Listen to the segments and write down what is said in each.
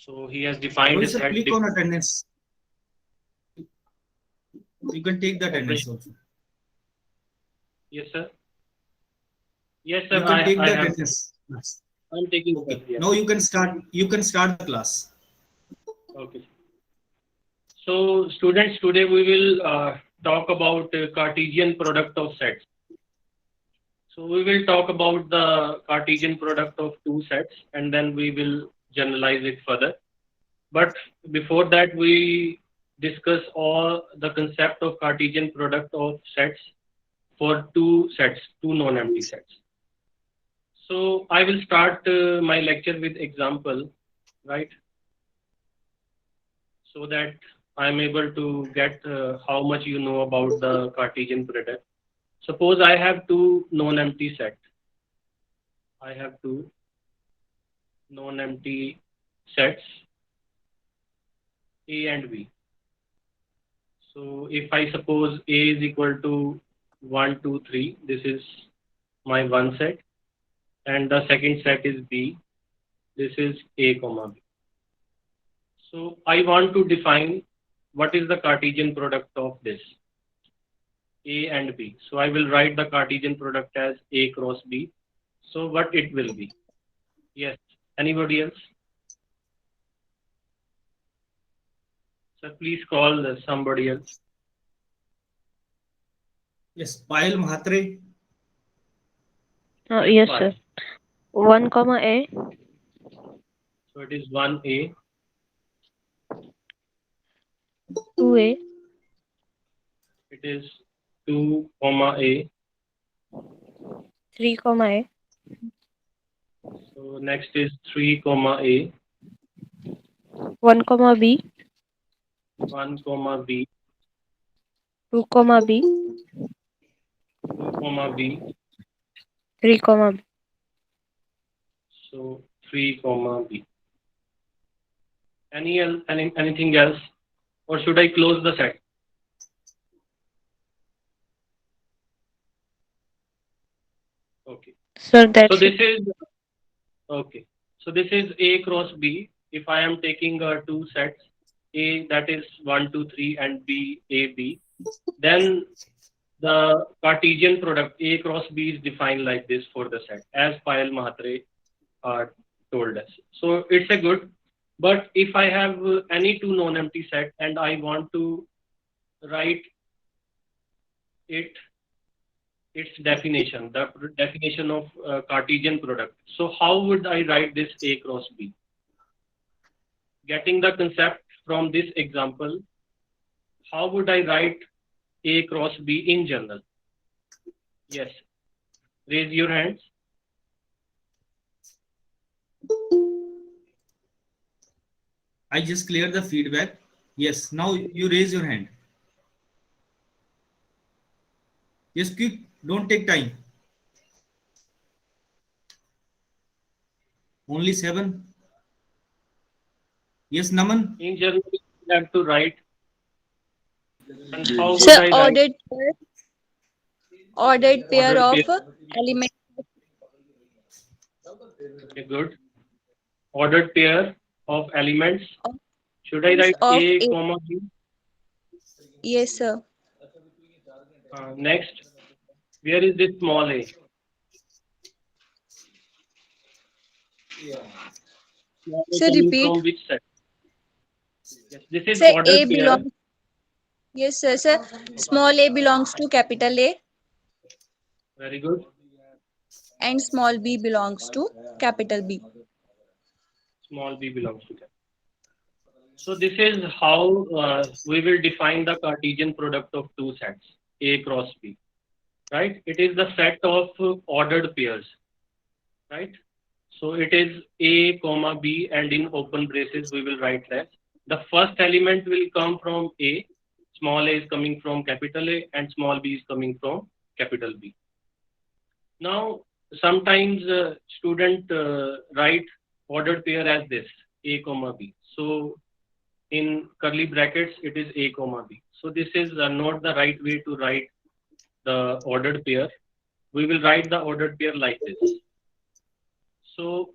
So he has defined Rohit a sir, set click on attendance. You can take the attendance operation. also. Yes, sir. Yes, sir. You can take I the have. attendance. Yes. I'm taking Okay. that. Yes. Now you can start. You can start the class. Okay. So, students, today we will talk about Cartesian product of sets. So, we will talk about the Cartesian product of two sets, and then we will generalize it further. But before that, we discuss all the concept of Cartesian product of sets for two sets, two non-empty sets. So, I will start my lecture with example, right? So that I'm able to get how much you know about the Cartesian product. Suppose I have two non-empty sets. I have two non-empty sets A and B. So if I suppose A is equal to 1, 2, 3, this is my one set, and the second set is B. This is A comma B. So I want to define what is the Cartesian product of this A and B. So I will write the Cartesian product as A cross B. So what it will be? Yes. Anybody else? Sir, please call somebody else. Yes. Payal Mhatre. Yes, Yes, why? sir. 1 comma A, So it is 1A, 2A, it is 2 comma A. 3 comma A, So next is 3 comma A, 1 comma B, 1 comma B, 2 comma B, 2 comma B. 3 comma B. So 3 comma B. Anything else? Or should I close the set? Okay. Sir, So that's this it. is okay. So this is A cross B. If I am taking two sets, A that is 1, 2, 3, and B A B, then the Cartesian product A cross B is defined like this for the set, as Payal Mhatre told us. So it's a good. But if I have any two non-empty set and I want to write it its definition, the definition of Cartesian product. So how would I write this A cross B? Getting the concept from this example, how would I write A cross B in general? Yes. Raise your hands. I just cleared the feedback. Yes. Now you raise your hand. Yes, quick. Don't take time. Only 7. Yes, Naman. In general, you have to write. And how would Sir, I write ordered pair ordered of pair? element. Okay, good. Ordered pair of elements. Should I Elements write of A A. comma B? Yes, sir. Next, where is this small a? Small a Sir, coming repeat. from which set? Yes, this is Sir, A ordered pair. belongs. Yes, sir. Sir, small a belongs to capital A, Very good. and small b belongs to capital B. Small b belongs to that. So this is how we will define the Cartesian product of two sets, A cross B. Right? It is the set of ordered pairs. Right? So it is A comma B, and in open braces we will write that. The first element will come from A, small a is coming from capital A, and small b is coming from capital B. Now, sometimes student write ordered pair as this, A comma B. So in curly brackets, it is A comma B. So this is not the right way to write the ordered pair. We will write the ordered pair like this. So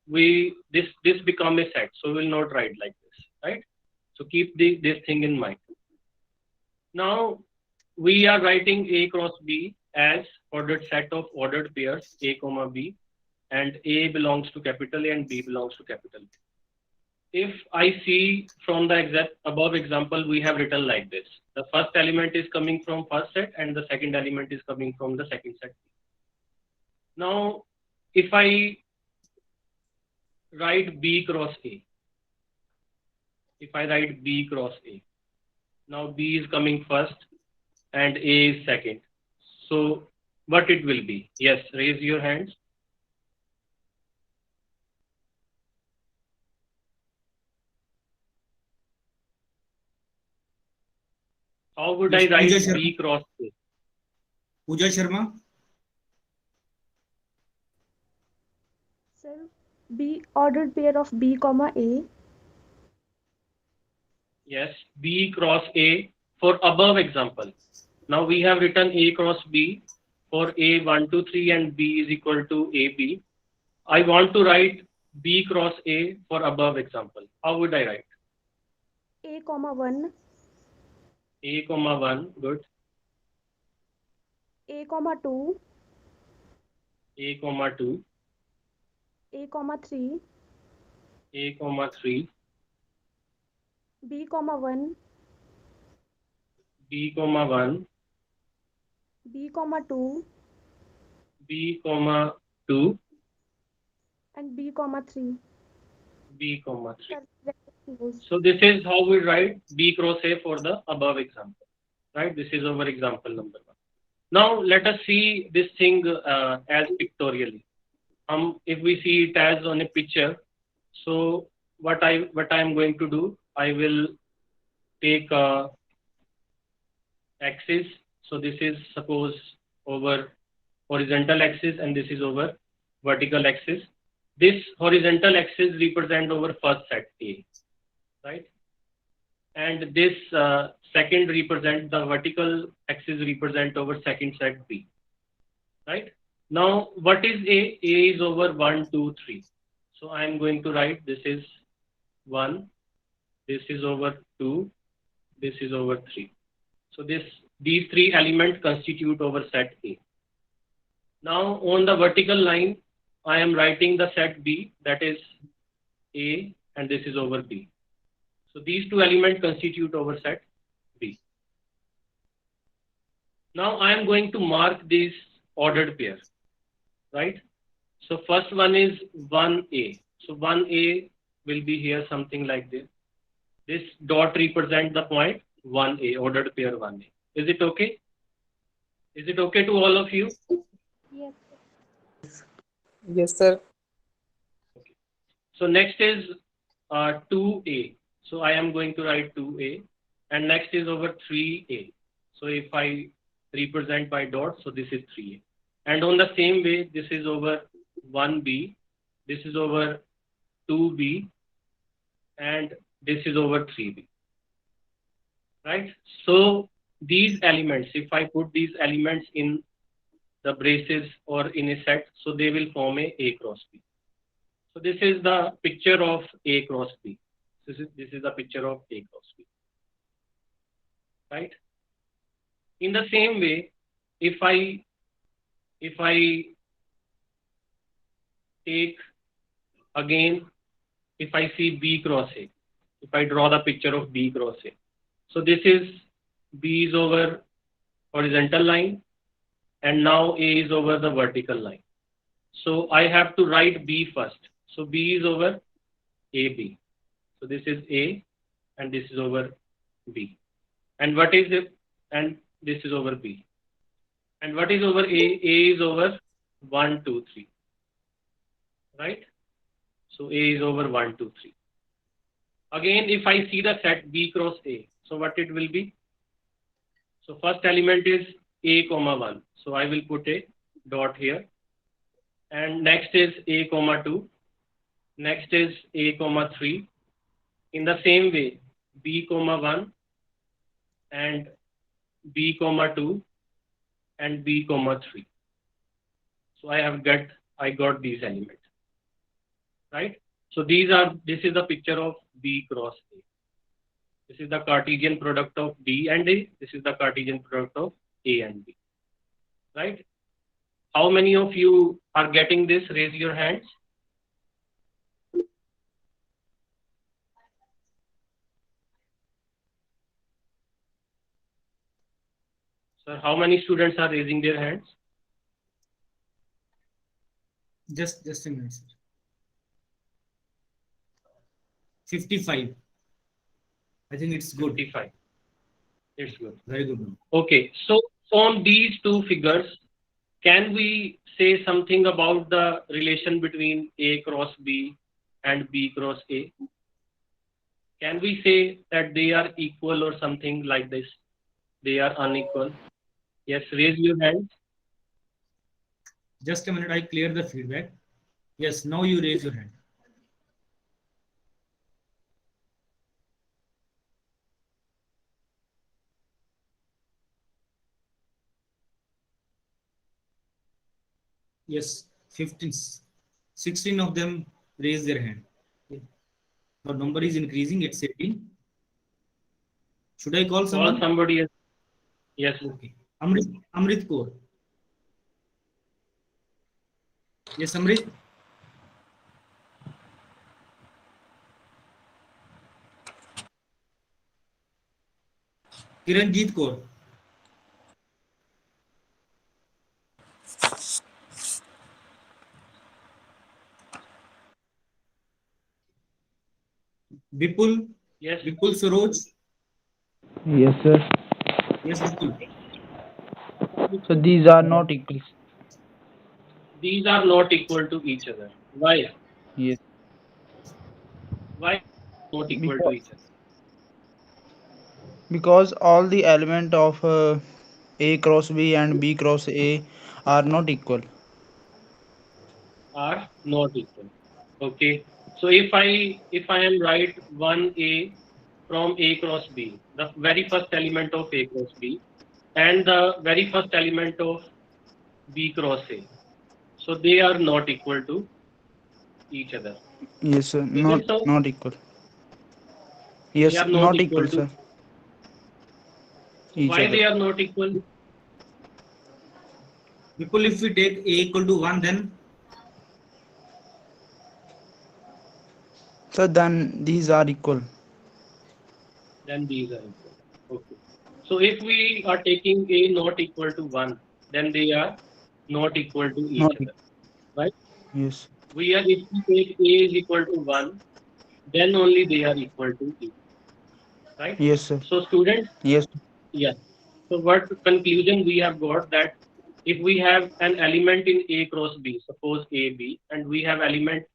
this become a set. So we will not write like this, right? So keep this thing in mind. Now we are writing A cross B as ordered set of ordered pairs A comma B, and A belongs to capital A and B belongs to capital B. If I see from the above example, we have written like this. The first element is coming from first set and the second element is coming from the second set. Now, if I write B cross A, if I write B cross A, now B is coming first and A is second. So what it will be? Yes, raise your hands. How would Yes, I write Pooja Sharma. B cross A? Pooja Sharma. Sir, B ordered pair of B comma A. Yes, B cross A for above example. Now we have written A cross B for A 1, 2, 3 and B is equal to AB. I want to write B cross A for above example. How would I write? A comma 1. A comma 1, good. A comma 2. A comma 2, A comma 3. A comma 3, B comma 1. B comma 1, B comma 2. B comma 2, And B comma 3. B comma 3. Sir, very close. So this is how we write B cross A for the above example, right? This is our example number 1. Now let us see this thing as pictorially. If we see it as on a picture, so what I am going to do, I will take axis. So this is suppose over horizontal axis and this is over vertical axis. This horizontal axis represent over first set A, right? And this second represent the vertical axis represent over second set B, right? Now what is A? A is over 1, 2, 3. So I am going to write this is 1, this is over 2, this is over 3. So these three elements constitute over set A. Now on the vertical line, I am writing the set B, that is A, and this is over B. So these two elements constitute over set B. Now I am going to mark these ordered pairs, right? So first one is 1A. So 1A will be here something like this. This dot represents the point 1A, ordered pair 1A. Is it okay? Is it okay to all of you? Yes. Yes, sir. So next is 2A. So I am going to write 2A. And next is over 3A. So if I represent by dots, so this is 3A. And on the same way, this is over 1B. This is over 2B. And this is over 3B. Right? So these elements, if I put these elements in the braces or in a set, so they will form A cross B. So this is the picture of A cross B. This is the picture of A cross B. Right? In the same way, if I take again, if I see B cross A, if I draw the picture of B cross A, so this is B is over horizontal line and now A is over the vertical line. So I have to write B first. So B is over AB. So this is A and this is over B. And what is it? And this is over B. And what is over A? A is over 1, 2, 3. Right? So A is over 1, 2, 3. Again, if I see the set B cross A, so what it will be? So first element is A comma 1. So I will put a dot here. And next is A comma 2. Next is A comma 3. In the same way, B comma 1 and B comma 2 and B comma 3. So I got these elements. right? So this is the picture of B cross A. This is the Cartesian product of B and A. This is the Cartesian product of A and B, right? How many of you are getting this? Raise your hands. Sir, how many students are raising their hands? Just a minute, sir. 55. I think it's good. 55. It's good. Very good. Okay, so on these two figures, can we say something about the relation between A cross B and B cross A? Can we say that they are equal or something like this? They are unequal? Yes, raise your hand. Just a minute, I clear the feedback. Yes, now you raise your hand. Yes, 15, 16 of them raise their hand. Okay. Now number is increasing, it's 18. Should I call someone? Call somebody else. Yes. Okay. Amrit Kaur. Yes, Amrit. Kiranjeet Kaur. Vipul. Yes. Vipul Saroj. Yes, sir. Yes, Vipul. So these are not equal. These are not equal to each other. Why? Yes. Why not equal to each other? Because all the element of A cross B and B cross A are not equal. Are not equal. Okay. So if I am right 1A from A cross B, the very first element of A cross B, and the very first element of B cross A, so they are not equal to each other. Yes, sir. Is it so? Not equal. They Yes, are not equal, to. sir. So Each why other. they are not equal? Vipul, if we take A equal to 1, then? So then these are equal. Then these are equal. Okay. So if we are taking A not equal to 1, then they are not equal to each Not other. equal. Right? Yes. If we take A is equal to 1, then only they are equal to each other. Right? Yes, sir. So students, Yes. yes. So what conclusion we have got that if we have an element in A cross B, suppose AB, and we have element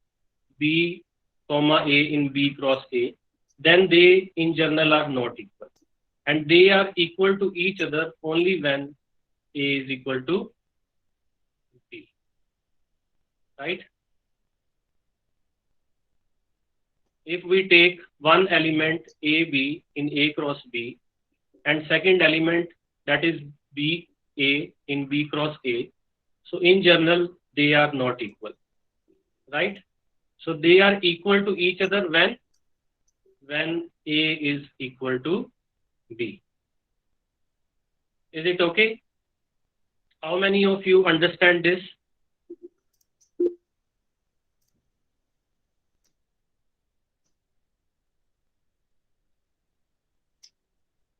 B comma A in B cross A, then they in general are not equal. And they are equal to each other only when A is equal to B. Right? If we take one element AB in A cross B and second element that is BA in B cross A, so in general they are not equal. Right? So they are equal to each other when A is equal to B. Is it okay? How many of you understand this?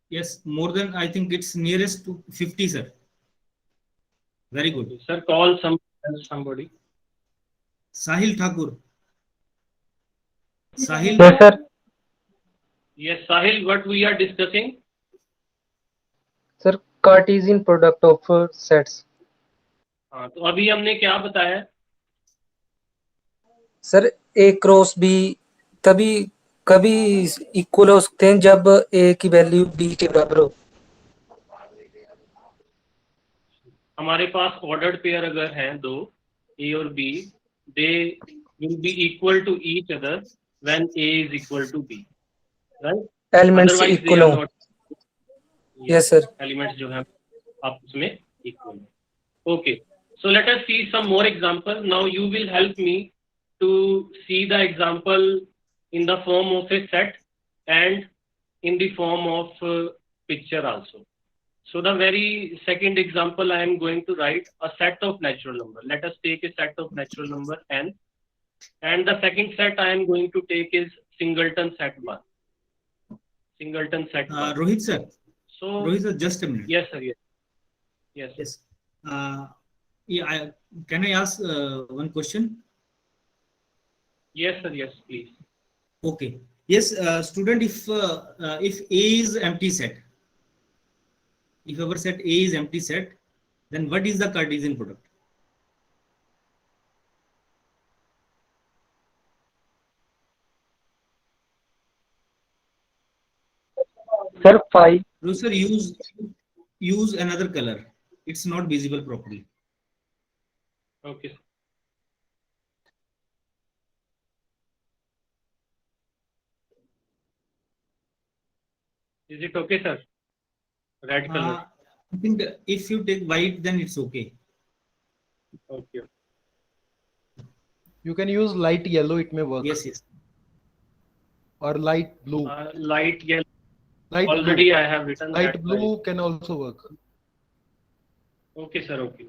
Yes, more than, I think it's nearest to 50, sir. Very good. Sir, call somebody. Sahil Thakur. Sahil. Yes, sir. Yes, Sahil, what we are discussing? Sir Cartesian product of sets. हाँ, तो अभी हमने क्या बताया? Sir ए cross B तभी कभी equal हो सकते हैं जब ए की वैल्यू बी के बराबर हो. हमारे पास ऑर्डर्ड पेयर अगर हैं दो ए और B, they will be equal to each other when A is equal to B, right? Elements equal हो. Yes sir. एलिमेंट्स जो है आपस में इक्वल है. Okay, so let us see some more example. Now you will help me to see the example in the form of a set and in the form of picture also. So the very second example, I am going to write a set of natural number. Let us take a set of natural number n, and the second set I am going to take is singleton set 1. Singleton set 1. Rohit sir, So just a minute. yes, sir. Yes. Yes. Can I ask one question? Yes, sir. Yes, please. Okay. Yes, student, if A is empty set, if our set A is empty set, then what is the Cartesian product? Sir, 5. No, sir, use another color. It's not visible properly. Okay, sir. Is it okay, sir? Red color. I think if you take white, then it's okay. Okay. You can use light yellow, it may work. Yes. Or light blue. Light yellow. Light Already blue. I have written Light that. blue can also work. Okay, sir. Okay.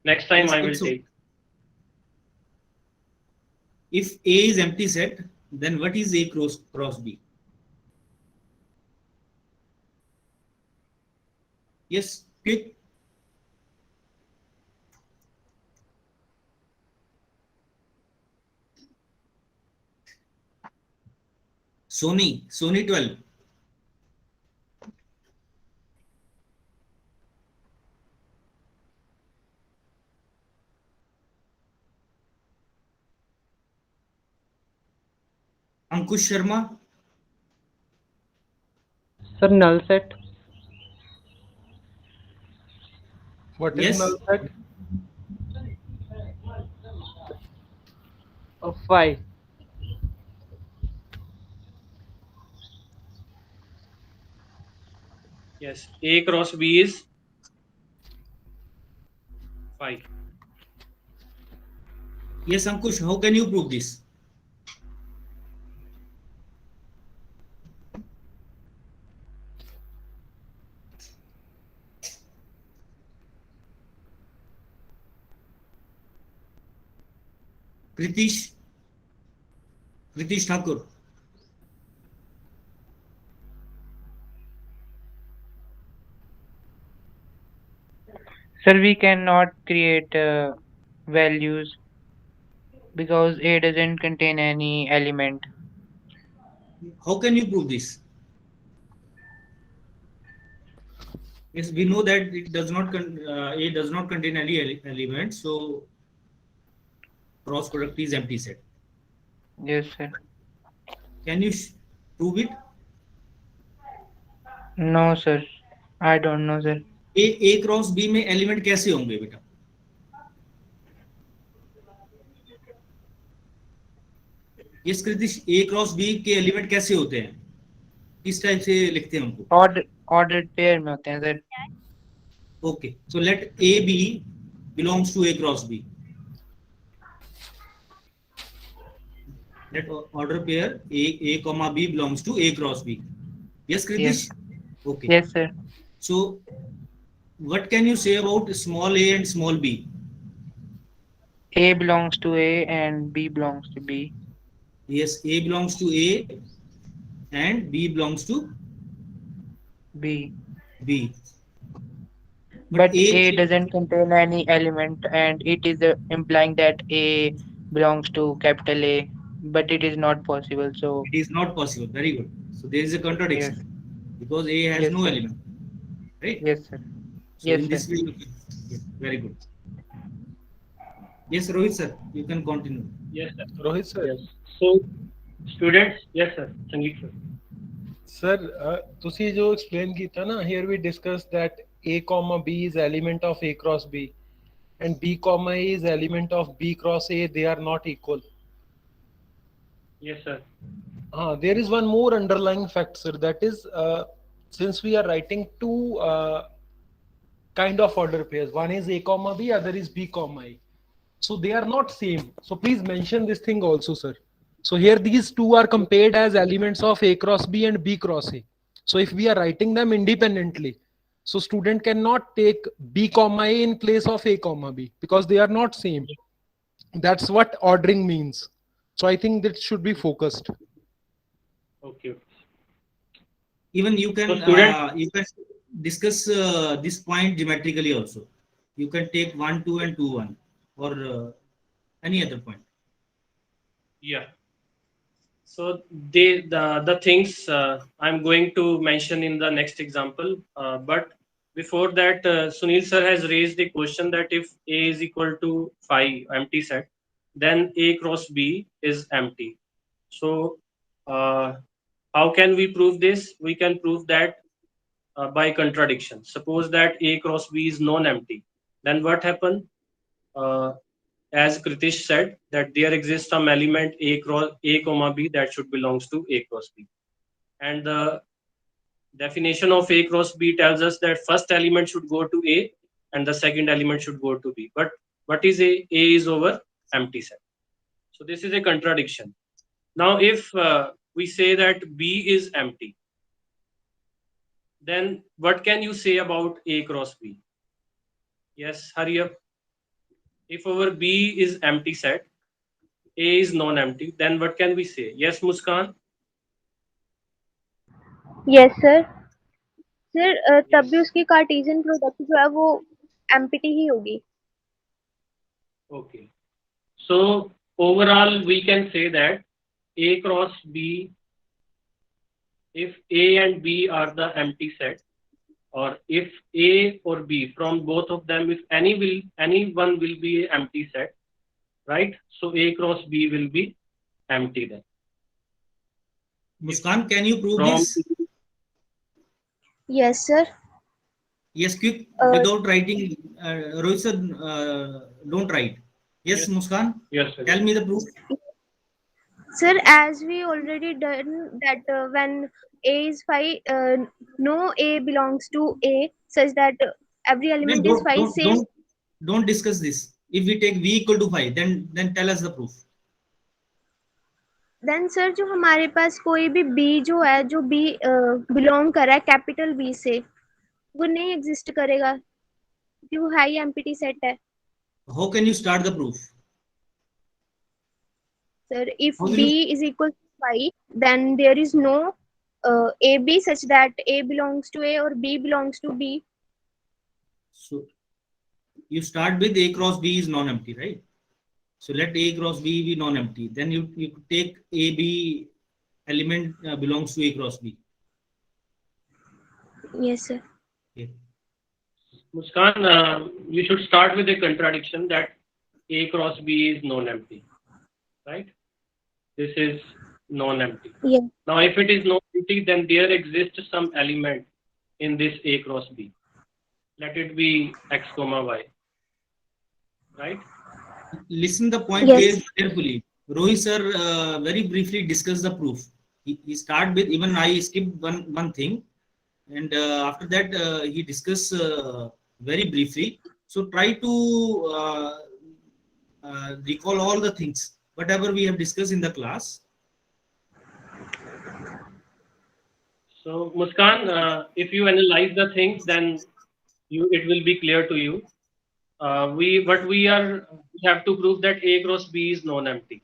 Next time Yes, I will it's okay. take. If A is empty set, then what is A cross B? Yes, quick. Sony 12. Ankush Sharma. Sir, null set. What is Yes. null set? Of 5. Yes. A cross B is 5. Yes, Ankush, how can you prove this? Pritish Thakur. Sir, we cannot create values because A doesn't contain any element. How can you prove this? Yes, we know that it does not A does not contain any element, so cross product is empty set. Yes, sir. Can you prove it? No, sir. I don't know, sir. A cross B में element कैसे होंगे बेटा? Yes Kritish, A cross B के element कैसे होते हैं? किस type से लिखते हैं उनको? Ordered pair में होते हैं, sir. Okay, so let AB belongs to A cross B. Let order pair A comma B belongs to A cross B. Yes, Kritish? Yes. Okay. Yes, sir. So, what can you say about small a and small b? A belongs to A and B belongs to B. Yes, A belongs to A and B belongs to B. B. But A doesn't contain any element, and it is implying that A belongs to capital A, but it is not possible. So it is not possible. Very good. So there is a contradiction. Yes. Because A has Yes, no sir. element. Right? yes, sir. So Yes, in this sir. way, yes, very good. Yes, Rohit sir, you can continue. Yes, sir. Rohit sir. Yes. So, students, yes, sir. Sangeet sir. Sir, ਤੁਸੀਂ ਜੋ explain ਕੀਤਾ ਨਾ, here we discussed that A comma B is element of A cross B and B comma A is element of B cross A. They are not equal. Yes, sir. There is one more underlying fact, sir. That is, since we are writing two kind of order pairs, one is A comma B, other is B comma A. So they are not same. So please mention this thing also, sir. So here these two are compared as elements of A cross B and B cross A. So if we are writing them independently, so student cannot take B comma A in place of A comma B because they are not same. That's what ordering means. So I think that should be focused. Okay. Even you can So student, you can discuss this point geometrically also. You can take 1 2 and 2 1 or any other point. yeah. So the things I'm going to mention in the next example. But before that, Sunil sir has raised the question that if A is equal to 5 empty set, then A cross B is empty. So how can we prove this? We can prove that by contradiction. Suppose that A cross B is non-empty. Then what happens? As Kritish said, that there exists some element A cross A comma B that should belongs to A cross B. And the definition of A cross B tells us that first element should go to A and the second element should go to B. But what is A? A is over empty set. So this is a contradiction. Now, if we say that B is empty, then what can you say about A cross B? Yes, hurry up. If our B is empty set, A is non-empty, then what can we say? Yes, Muskan? Yes sir sir तब Yes. भी उसकी Cartesian product जो है वो empty ही होगी. Okay. So overall, we can say that A cross B, if A and B are the empty set, or if A or B from both of them, if anyone will be an empty set, right? So A cross B will be empty then. Muskan, can you prove From this? Yes sir. Yes, quick, without writing. Rohit sir, don't write. Yes, Muskan, yes, sir. tell me the proof. Sir, as we already done that when A is 5, no A belongs to A, such that every Then element is 5 says. don't discuss this. If we take V equal to 5, then tell us the proof. Then sir जो हमारे पास कोई भी B जो है जो B belong कर रहा है कैपिटल B से वो नहीं एग्जिस्ट करेगा क्योंकि वो हाई एम्प्टी सेट है. How can you start the proof? Sir, if How will B you- is equal to 5, then there is no AB such that A belongs to A or B belongs to B. So you start with A cross B is non-empty, right? So let A cross B be non-empty. Then you take AB element belongs to A cross B. Yes, sir. Okay. Muskan, you should start with a contradiction that A cross B is non-empty, right? This is non-empty. Yeah. Now, if it is non-empty, then there exists some element in this A cross B. Let it be X comma Y, right? Listen the point Yes. very carefully. Rohit sir very briefly discuss the proof. He start with, even I skipped one thing, and after that he discuss very briefly. So try to recall all the things whatever we have discussed in the class. So, Muskan, if you analyze the things, then it will be clear to you. We have to prove that A cross B is non-empty.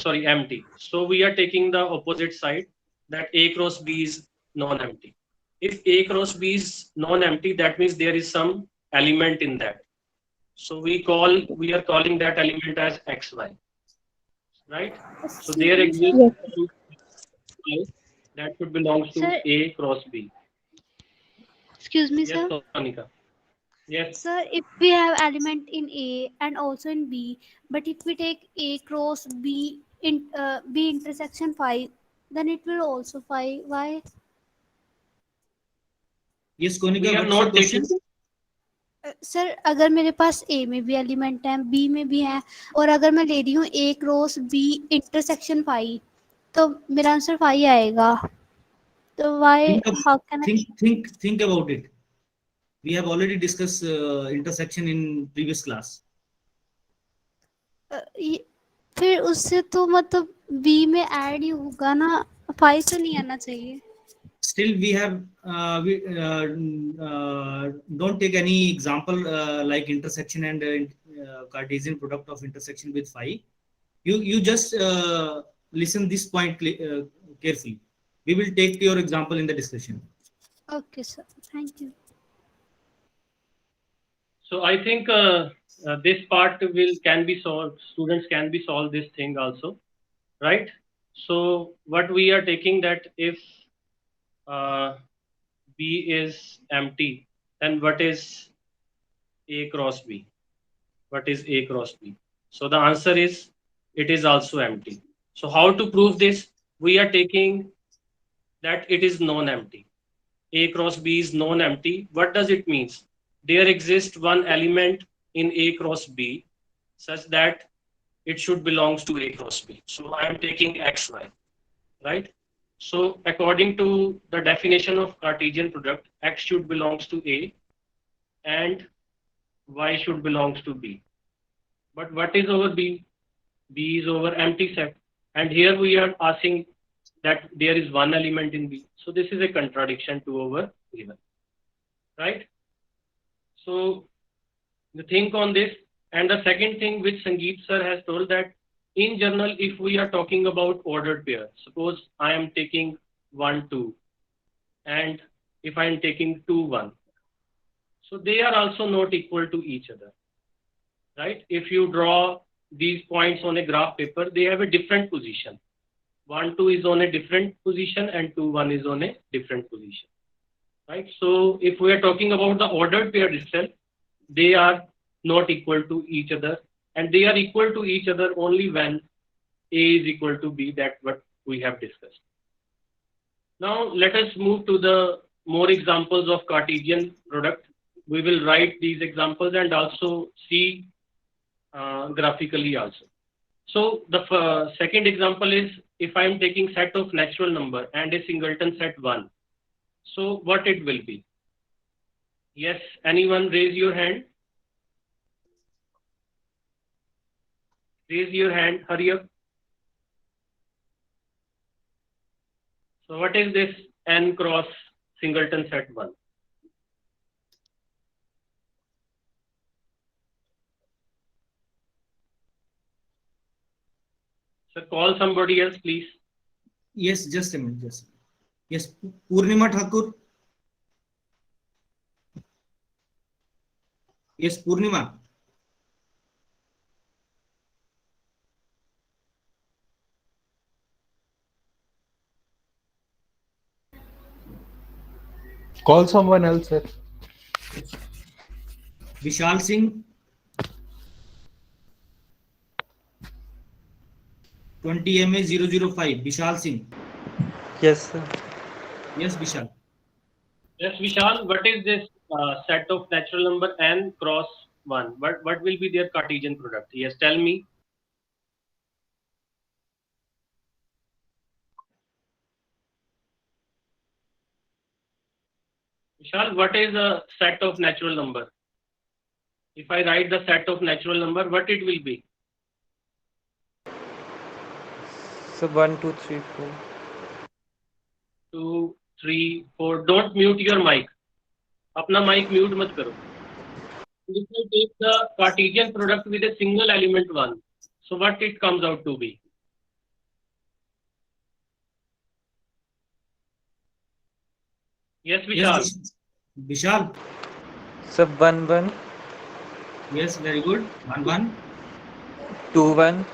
Empty. So we are taking the opposite side, that A cross B is non-empty. If A cross B is non-empty, that means there is some element in that. So we are calling that element as XY, right? So there exists that should belong to Sir. A cross B. Excuse me, Yes, sir. Sonika. Yes. Sir, if we have element in A and also in B, but if we take A cross B in B intersection 5, then it will also 5. Why? Yes, We Konika, are what's the not question? taking. Sir अगर मेरे पास A में भी element है B में भी है और अगर मैं ले रही हूँ A क्रॉस B इंटरसेक्शन 5 तो मेरा आंसर 5 आएगा. तो why? How can I? Think about it. We have already discussed intersection in previous class. फिर उससे तो मतलब बी में ऐड ही होगा ना, 5 तो नहीं आना चाहिए। Still we have we don't take any example like intersection and Cartesian product of intersection with phi. You just listen this point carefully. We will take your example in the discussion. Okay, sir. Thank you. So I think this part can be solved. Students can be solved this thing also, right? So what we are taking that if B is empty, then what is A cross B? What is A cross B? So the answer is it is also empty. So how to prove this? We are taking that it is non-empty. A cross B is non-empty. What does it mean? There exists one element in A cross B such that it should belongs to A cross B. So I am taking XY, right? So according to the definition of Cartesian product, X should belongs to A and Y should belongs to B. But what is over B? B is over empty set. And here we are asking that there is one element in B. So this is a contradiction to our given, right? So you think on this. And the second thing which Sangeet sir has told that in general, if we are talking about ordered pair, suppose I am taking 1, 2, and if I am taking 2, 1, so they are also not equal to each other, right? If you draw these points on a graph paper, they have a different position. 1, 2 is on a different position and 2, 1 is on a different position, right? So if we are talking about the ordered pair itself, they are not equal to each other, and they are equal to each other only when A is equal to B. That's what we have discussed. Now let us move to the more examples of Cartesian product. We will write these examples and also see graphically also. So the second example is if I am taking set of natural number and a singleton set 1. So what it will be? Yes, anyone raise your hand? Raise your hand, hurry up. So what is this n cross singleton set 1? So call somebody else, please. Yes, just a minute. Just yes, Purnima Thakur. Yes, Purnima. Call someone else, sir. Vishal Singh. 20 MA 005. Vishal Singh. Yes, sir. Yes, Vishal. Yes, Vishal, what is this set of natural number n cross 1? What will be their Cartesian product? Yes, tell me. Vishal, what is a set of natural number? If I write the set of natural number, what it will be? So 1, 2, 3, 4. 2, 3, 4. Don't mute your mic. अपना mic mute मत करो. If I take the Cartesian product with a single element 1, so what it comes out to be? Yes, Vishal. Yes, Vishal. So 1, 1. Yes, very good. 1, 1. 2, 1.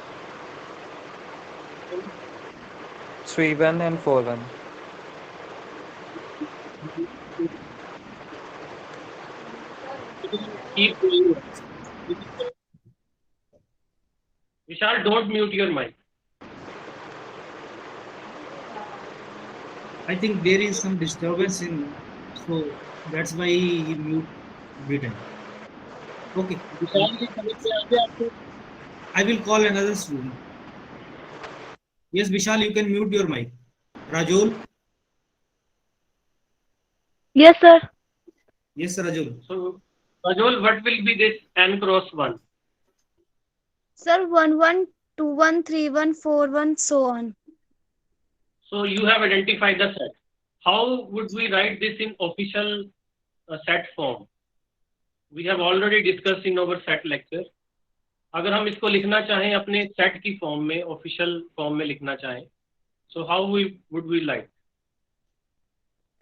3, 1 and 4, 1. Keep going. Vishal, don't mute your mic. I think there is some disturbance in, so that's why he mute written. Okay. I will call another student. Yes, Vishal, you can mute your mic. Rajul. Yes, sir. Yes, Rajul. So, Rajul, what will be this n cross 1? Sir, 1 1, 2 1, 3 1, 4 1, so on. So you have identified the set. How would we write this in official set form? We have already discussed in our set lecture. अगर हम इसको लिखना चाहें अपने set की form में, official form में लिखना चाहें, so how would we like?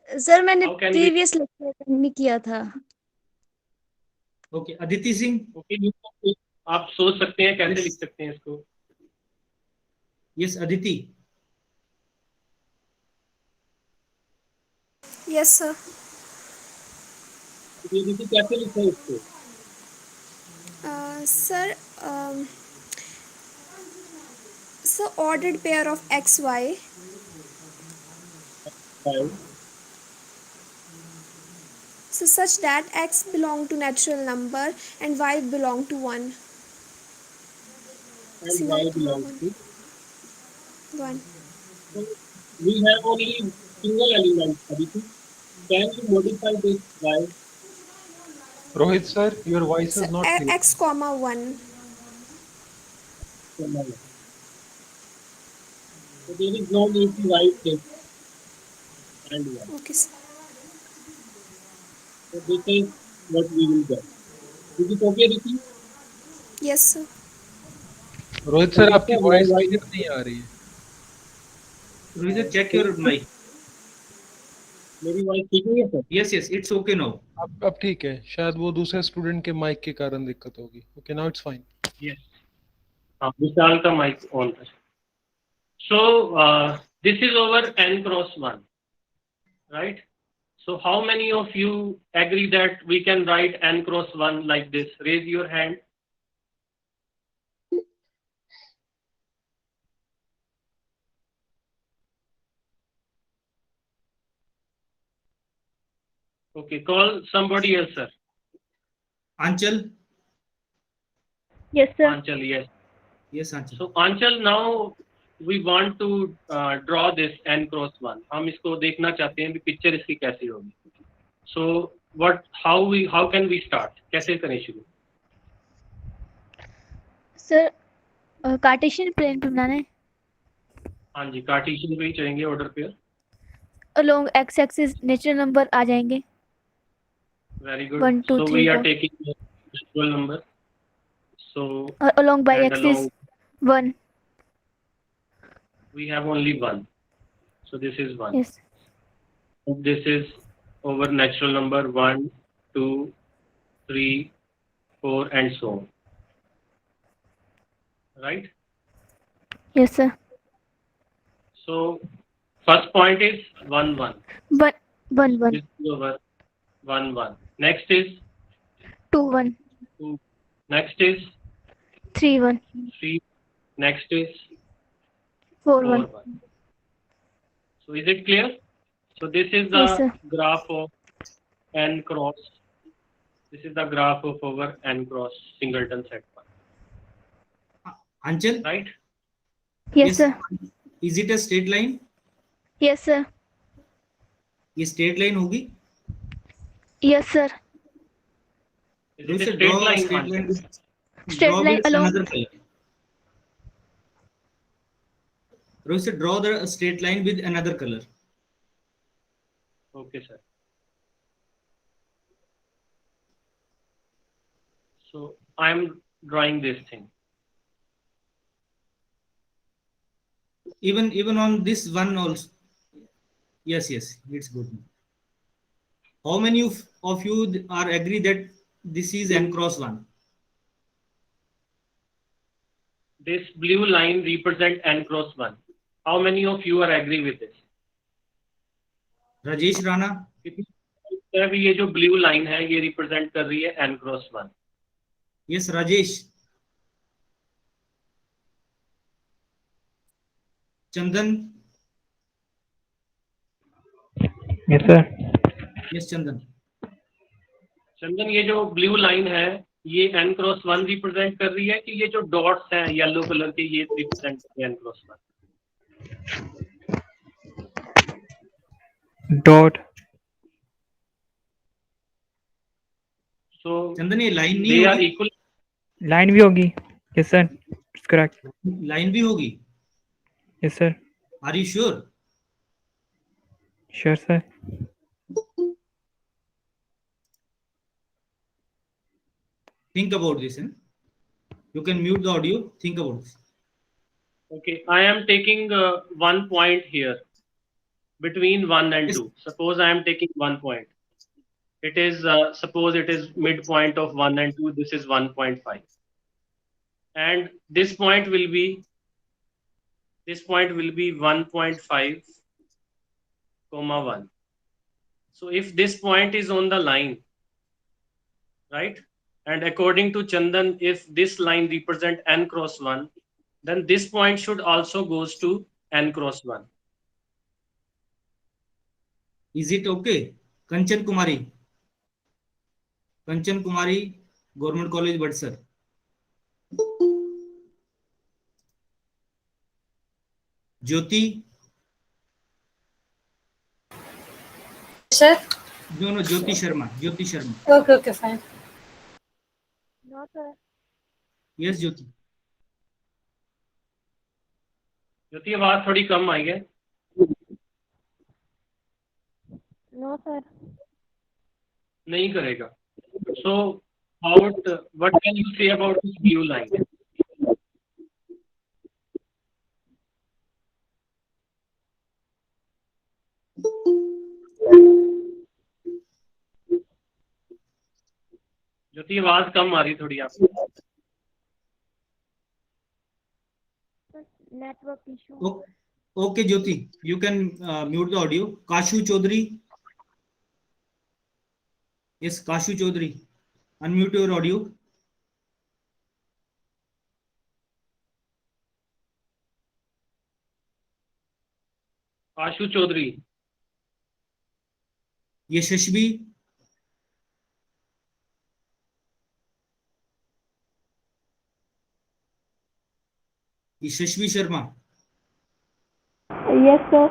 Sir मैंने How can we? Previous lecture में किया था. ओके अदिति सिंह. Okay, आप सोच सकते हैं कैसे लिख सकते हैं इसको. Yes Aditi. Yes sir. Aditi कैसे लिखते हैं इसको. Sir so ordered pair of x y so such that x belong to natural number and y belong to 1. And y belongs to 1. So we have only single element. Aditi, can you modify this y? Rohit sir, your voice is not clear. X comma 1. So there is no need to write this and y. Okay sir. So this is what we will get. Is it okay, Rishi? Yes sir. Rohit sir आपकी voice clear नहीं आ रही है. Rohit sir check your mic. मेरी voice ठीक है sir. Yes yes it's okay now. अब ठीक है. शायद वो दूसरे स्टूडेंट के माइक के कारण दिक्कत होगी. Okay now it's fine. Yes. विशाल का माइक ऑन कर. So this is over n cross 1, right? So how many of you agree that we can write n cross 1 like this? Raise your hand. Okay, call somebody else, sir. Anchal. Yes sir. Anchal, yes. Yes Anchal. So Anchal, now we want to draw this n cross 1. हम इसको देखना चाहते हैं कि picture इसकी कैसी होगी. So how can we start? कैसे करें शुरू? सर कार्टेशियन प्लेन पे बनाना है. हाँ जी, कार्टेशियन पे ही चलेंगे ऑर्डर पे. Along X axis natural number आ जाएंगे. Very good. 1 2 So 3 we are 4. taking the natural number. So Along by and axis along 1. we have only 1. So this is 1. Yes. This is over natural number 1, 2, 3, 4 and so on. Right? Yes sir. So first point is 1, 1. 1 1 1. This is over 1, 1. Next is 2 1. 2. Next is 3 1. 3. Next is 4 4, 1. 1. So is it clear? So this is the Yes, sir. graph of n cross. This is the graph of our n cross singleton set one. Anchal. Right? Yes sir. Is it a straight line? Yes sir. ये straight line होगी. Yes sir. Is Rohit it sir, a straight draw a line? straight Anchal? line with, Straight draw line with along. another color. Rohit sir, draw the straight line with another color. Okay, sir. So I am drawing this thing. Even on this one also. Yes, it's good. How many of you are agree that this is n cross 1? This blue line represent n cross 1. How many of you are agree with this? Rajesh Rana. अभी ये जो blue line है ये represent कर रही है n cross 1. Yes, Rajesh. चंदन. Yes, sir. Yes, चंदन. चंदन, ये जो ब्लू लाइन है ये n क्रॉस 1 रिप्रेजेंट कर रही है कि ये जो डॉट्स हैं येलो कलर के ये रिप्रेजेंट कर रही है n क्रॉस 1? Dot. So चंदन ये लाइन they नहीं are होगी. equal. लाइन भी होगी. Yes, sir. It's correct. Line भी होगी? Yes, sir. Are you sure? Sure, sir. Think about this. You can mute the audio. Think about this. Okay, I am taking 1 point here between 1 and 2. Suppose I am taking 1 point. It is suppose it is midpoint of 1 and 2. This is 1.5, and this point will be 1.5 comma 1. So if this point is on the line, right, and according to Chandan, if this line represent n cross 1, then this point should also goes to n cross 1. Is it okay? Kanchan Kumari, Government College, Budsar. Jyoti. Sir? No, Jyoti Sharma. Okay, fine. No, sir. Yes, Jyoti. ज्योति आवाज थोड़ी कम आई है. No, sir. नहीं करेगा. So what can you say about this blue line? ज्योति आवाज कम आ रही थोड़ी आपकी. Network issue. Okay, Jyoti, you can mute the audio. Kashu Chaudhary. Yes, Kashu Chaudhary. Unmute your audio. Ashu Chaudhary. Yashashvi. Yashashvi Sharma. Yes, sir.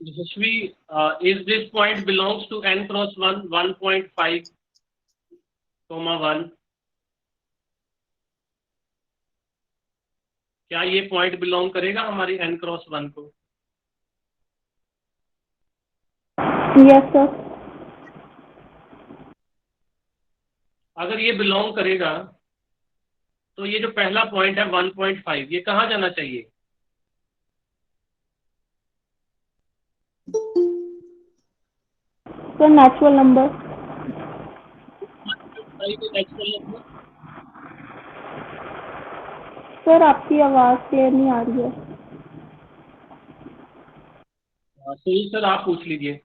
Yashashvi, is this point belongs to n cross 1, 1.5 comma 1? क्या ये point belong करेगा हमारी n cross 1 को? Yes, sir. अगर ये belong करेगा तो ये जो पहला पॉइंट है 1.5, ये कहाँ जाना चाहिए? Sir, natural number. सर आपकी आवाज क्लियर नहीं आ रही है. सही सर, आप पूछ लीजिए.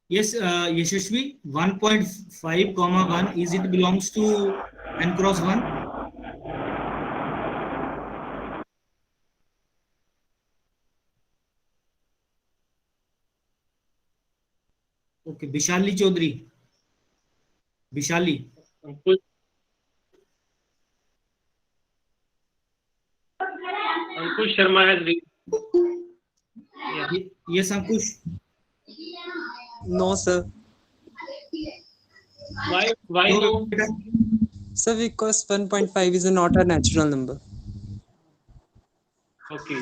Yes, Yashashvi, 1.5 comma 1, is it belongs to n cross 1? Okay, Vishali Chaudhary. Vishali. Ankush Sharma has read. Yes, Ankush. No, sir. Why no? Sir, because 1.5 is not a natural number. Okay.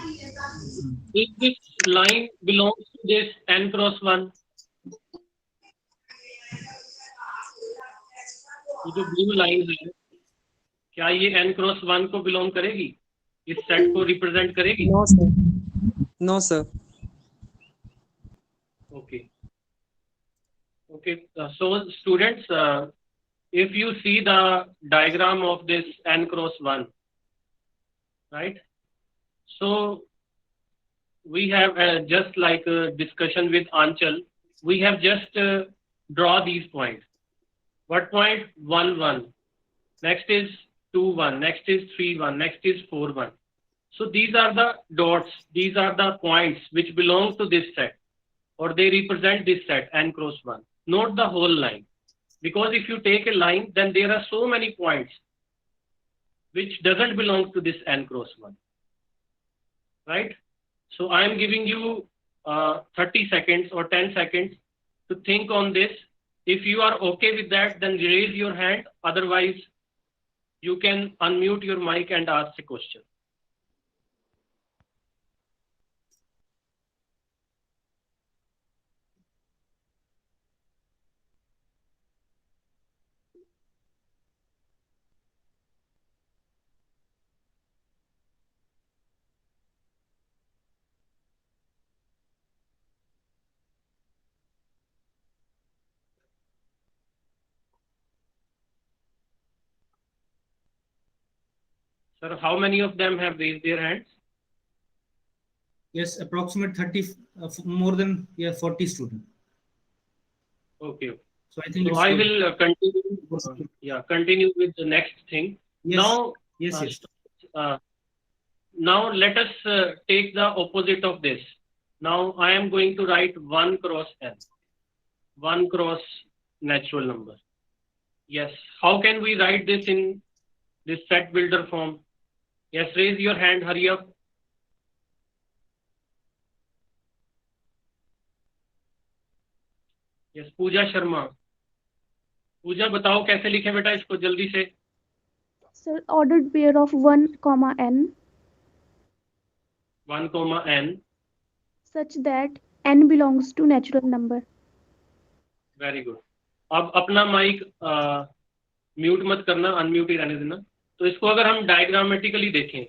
If this line belongs to this n cross 1, ये जो blue line है, क्या ये n cross 1 को belong करेगी? इस set को represent करेगी? No, sir. No, sir. Okay. So students, if you see the diagram of this n cross 1, right? So we have just like a discussion with Anchal, we have just draw these points. What point? 1 1. Next is 2 1. Next is 3 1. Next is 4 1. So these are the dots. These are the points which belong to this set, or they represent this set n cross 1. Not the whole line, because if you take a line, then there are so many points which doesn't belong to this n cross 1, right? So I am giving you 30 seconds or 10 seconds to think on this If you are okay with that, then raise your hand. Otherwise, you can unmute your mic and ask a question. Sir, how many of them have raised their hands? Yes, approximate 30, more than 40 students. Okay. So I think So it's I good. will continue. Continue with the next thing. Yes. Now, Yes. Now let us take the opposite of this. Now I am going to write 1 cross n. 1 cross natural number. Yes. How can we write this in this set builder form? Yes, raise your hand, hurry up. Yes, पूजा शर्मा. पूजा बताओ कैसे लिखे बेटा इसको जल्दी से. Sir, ordered pair of 1, n 1, n. such that n belongs to natural number. Very good. अब अपना mic mute मत करना, अनम्यूट ही रहने देना. तो इसको अगर हम डायग्रामेटिकली देखें,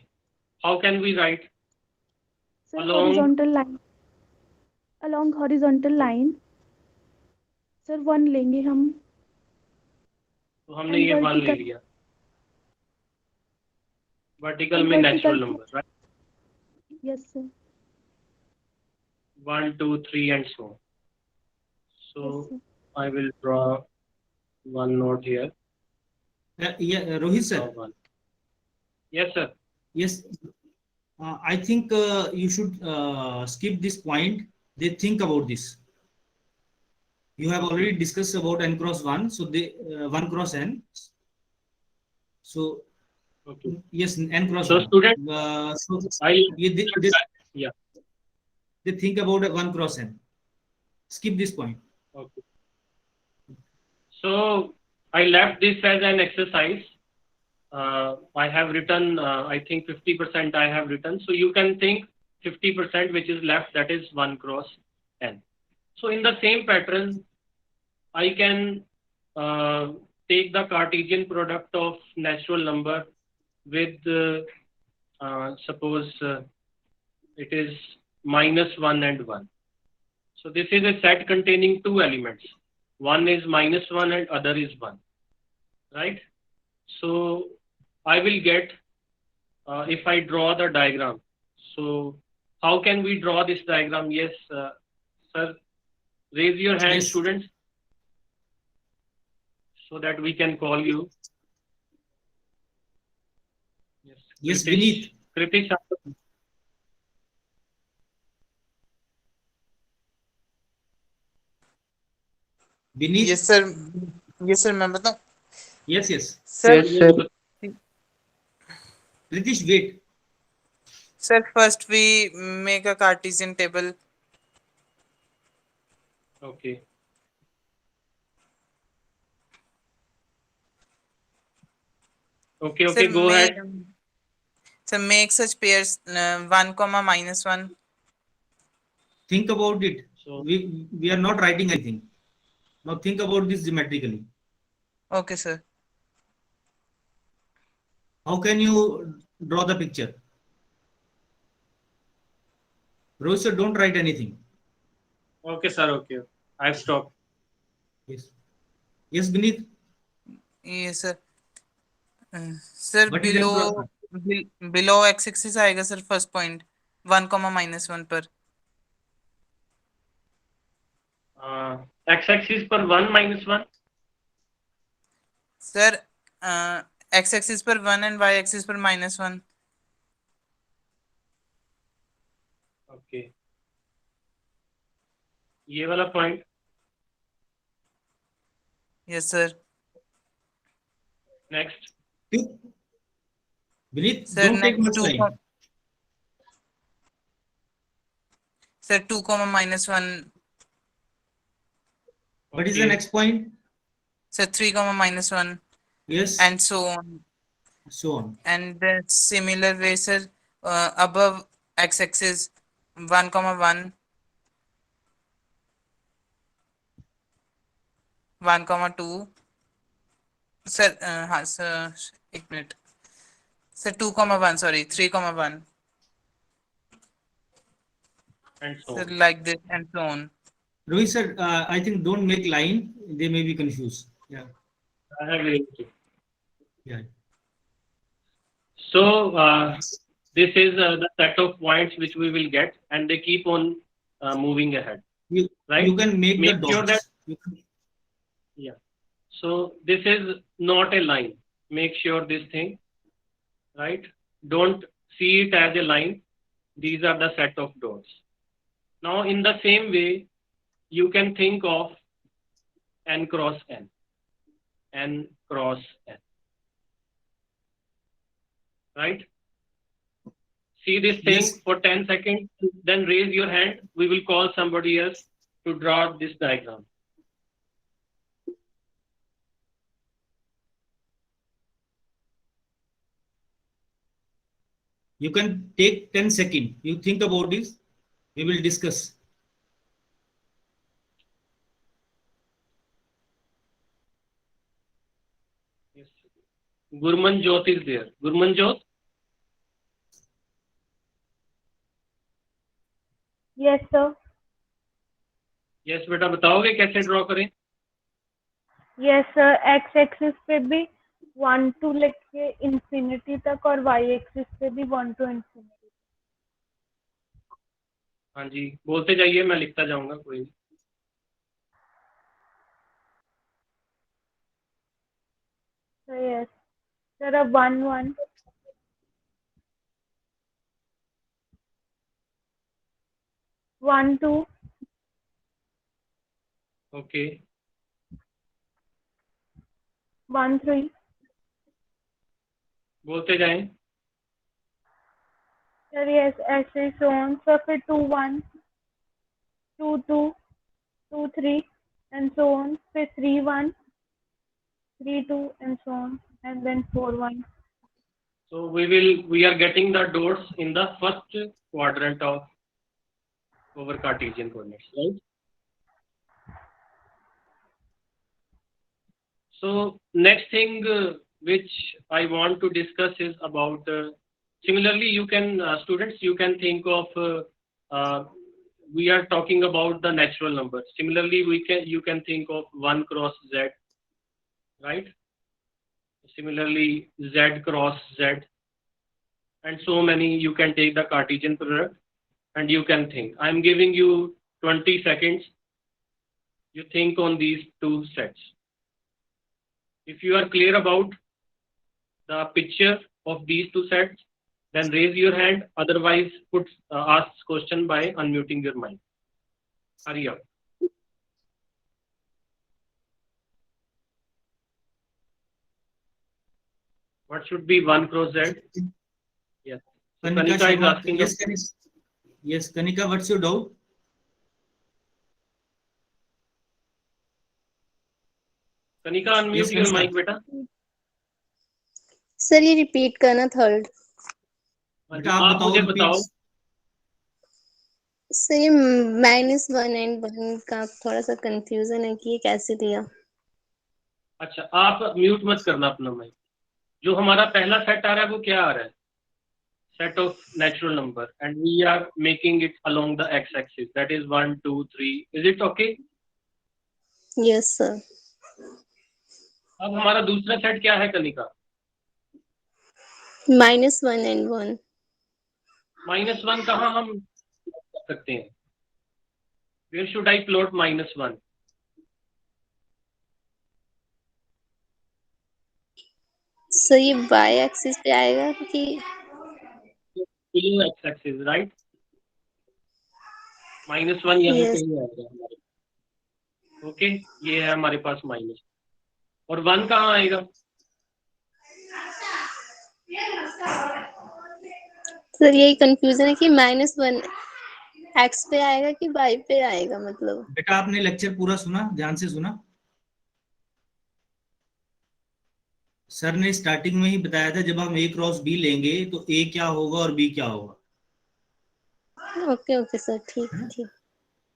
how can we write? Sir, horizontal line. Along horizontal line. Sir, 1 लेंगे हम. तो हमने ये 1 ले लिया. वर्टिकल में natural number, right? Yes, sir. 1, 2, 3 and so on. So Yes, I will draw one note here. Rohit sir. Yes, sir. Yes. I think you should skip this point. They think about this. You have already discussed about n cross 1. So they 1 cross n. So okay. Yes, n cross so 1. Student, they think about 1 cross n. Skip this point. Okay. So I left this as an exercise. I have written, I think 50% I have written. So you can think 50% which is left, that is 1 cross n. So in the same pattern, I can take the Cartesian product of natural number with, suppose it is -1 and 1. So this is a set containing 2 elements. One is -1 and other is 1. Right? So I will get, if I draw the diagram. So how can we draw this diagram? Yes, sir. Raise your hand, Yes. Students, so that we can call you. Yes, Vineet. Kritish. Vineet. Yes, sir. Yes, sir. मैं बताऊं? Yes, yes. Sir, Yes, sir. British, wait. Sir, first we make a Cartesian table. Okay. Okay, okay, Sir, go ahead. So make such pairs 1, -1. Think about it. So we are not writing anything. Now think about this geometrically. Okay, sir. How can you draw the picture? Rohit sir, don't write anything. Okay, sir. Okay. I've stopped. Yes. Yes, Vineet. Yes, sir. Sir, What is that below x-axis आएगा sir first point 1, -1 पर. X-axis पर 1 -1. Sir, x-axis पर 1 and y-axis पर -1. Okay. ये वाला point. Yes, sir. Next. Vineet, Sir, don't take much next time. Sir, 2, -1. What is the next point? So 3 comma minus 1. Yes. And so on. So on. And the similar way, sir, above x-axis 1 comma 1, 1 comma 2. Sir, हाँ sir, एक minute. Sir, 2 comma 1, sorry, 3 comma 1. And so Sir, on. like this and so on. Rohit sir, I think don't make line. They may be confused. Yeah. I agree with you. Yeah. So this is the set of points which we will get, and they keep on moving ahead. Right? You can make the sure that dots. yeah. So this is not a line. Make sure this thing, right? Don't see it as a line. These are the set of dots. Now, in the same way, you can think of n cross n. N cross n. Right? See this thing for 10 seconds, then raise your hand. We will call somebody else to draw this diagram. You can take 10 seconds. You think about this. We will discuss. Yes. Gurmanjot is there. Gurmanjot? Yes, sir. Yes, बेटा बताओगे कैसे draw करें? Yes, sir. X axis पे भी 1 to लेके infinity तक और Y axis पे भी 1 to इंफिनिटी। हाँ जी, बोलते जाइए, मैं लिखता जाऊंगा, कोई नहीं। So yes, there are 1 1 1 2 Okay. 1 3 बोलते जाएं। Sir, yes, ऐसे so on. So फिर 2 1 2 2 2 3 and so on. फिर 3 1 3 2 and so on, and then 4 1. So we are getting the dots in the first quadrant of our Cartesian coordinates, right? So next thing which I want to discuss is about similarly you can students, you can think of we are talking about the natural numbers. Similarly you can think of 1 cross z, right? Similarly z cross z, and so many. You can take the Cartesian product and you can think. I am giving you 20 seconds. You think on these two sets. If you are clear about the picture of these two sets, then raise your hand. Otherwise, ask question by unmuting your mic. Hurry up. What should be 1 cross z? Yes. So Kanika is asking. Yes, Kanika, what's your doubt? Kanika, unmute your mic, beta. Sir ये repeat करना third. आप मुझे बताओ। Sir ये -1 and 1 का थोड़ा सा confusion है कि ये कैसे दिया। अच्छा, आप म्यूट मत करना अपना माइक। जो हमारा पहला सेट आ रहा है वो क्या आ रहा है? Set of natural number, and we are making it along the x-axis. That is 1 2 3. Is it okay? Yes sir. अब हमारा दूसरा सेट क्या है कनिका? -1 and 1. -1 कहाँ हम कर सकते हैं? Where should I plot -1? So ये y एक्सिस पे आएगा कि below x-axis, right? -1 यहाँ कहीं आएगा हमारे। ओके, ये है हमारे पास माइनस। और 1 कहाँ आएगा? सर यही कंफ्यूजन है कि -1 एक्स पे आएगा कि वाई पे आएगा मतलब? बेटा आपने लेक्चर पूरा सुना, ध्यान से सुना? सर ने स्टार्टिंग में ही बताया था जब हम ए क्रॉस बी लेंगे तो ए क्या होगा और बी क्या होगा। ओके ओके सर, ठीक ठीक।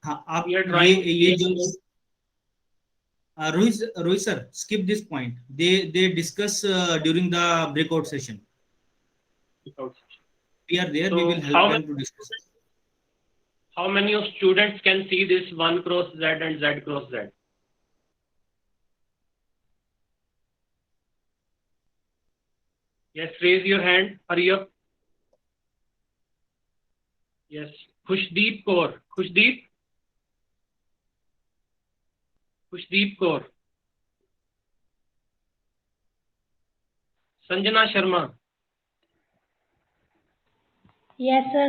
हाँ आप We are ये trying. ये जो Rohit sir, skip this point. They discuss during the breakout session. We are there. We will So help them to discuss. how many of students can see this 1 cross Z and Z cross Z? Yes, raise your hand. Hurry up. Yes, Khushdeep Kaur. Khushdeep Kaur. Sanjana Sharma. Yes, sir.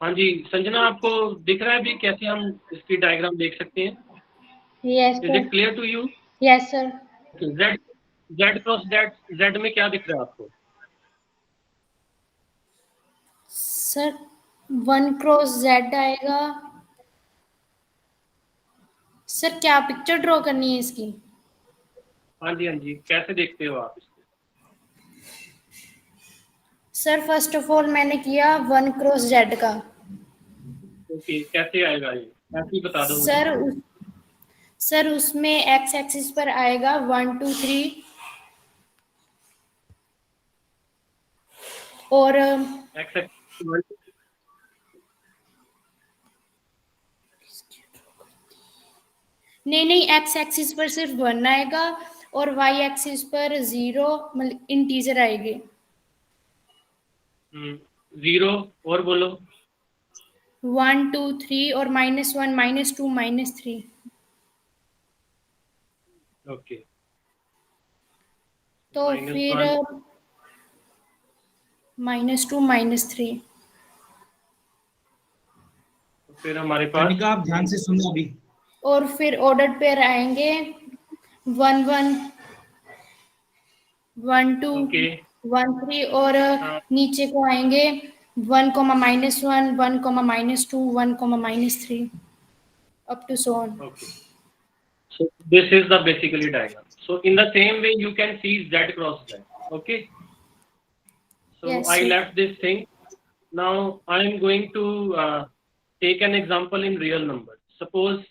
हाँ जी संजना, आपको दिख रहा है भी कैसे हम इसकी diagram देख सकते हैं? Yes, Is sir. it clear to you? Yes, sir. Z cross Z में क्या दिख रहा है आपको? Sir, 1 cross Z आएगा। सर क्या पिक्चर ड्रॉ करनी है इसकी? हाँ जी, कैसे देखते हो आप इसको? सर फर्स्ट ऑफ ऑल मैंने किया 1 क्रॉस Z का। ओके, कैसे आएगा ये? ऐसे ही बता दो मुझे। सर उसमें एक्स एक्सिस पर आएगा 1 2 3 और नहीं एक्स एक्सिस पर सिर्फ 1 आएगा और वाई एक्सिस पर 0 मतलब इंटीजर आएगी। 0 और बोलो। 1 2 3 और -1 -2 -3। ओके, तो फिर -2 -3। फिर हमारे पास आप ध्यान से सुनो अभी। और फिर ऑर्डर पेयर आएंगे 1 1 1 2 1 3 और नीचे को आएंगे 1 -1 1 -2 1 -3 up to so on. Okay. So this is the basically diagram. So in the same way you can see Z cross Z. Okay. So Yes, I sir. left this thing. Now I am going to take an example in real numbers. Suppose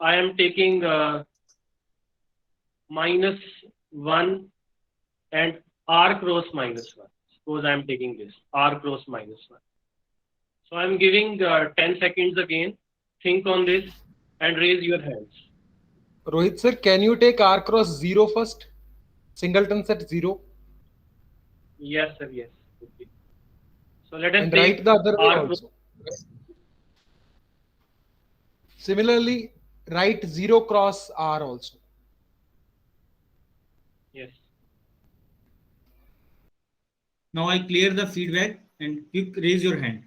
I am taking -1 and R cross -1. Suppose I am taking this R cross -1. So I am giving 10 seconds again. Think on this and raise your hands. Rohit sir, can you take R cross 0 first? Singleton set 0. Yes, sir. Yes. Okay. So let us And take write the other way R also. Similarly, write 0 cross R also. Yes. Now I clear the feedback and quick raise your hand.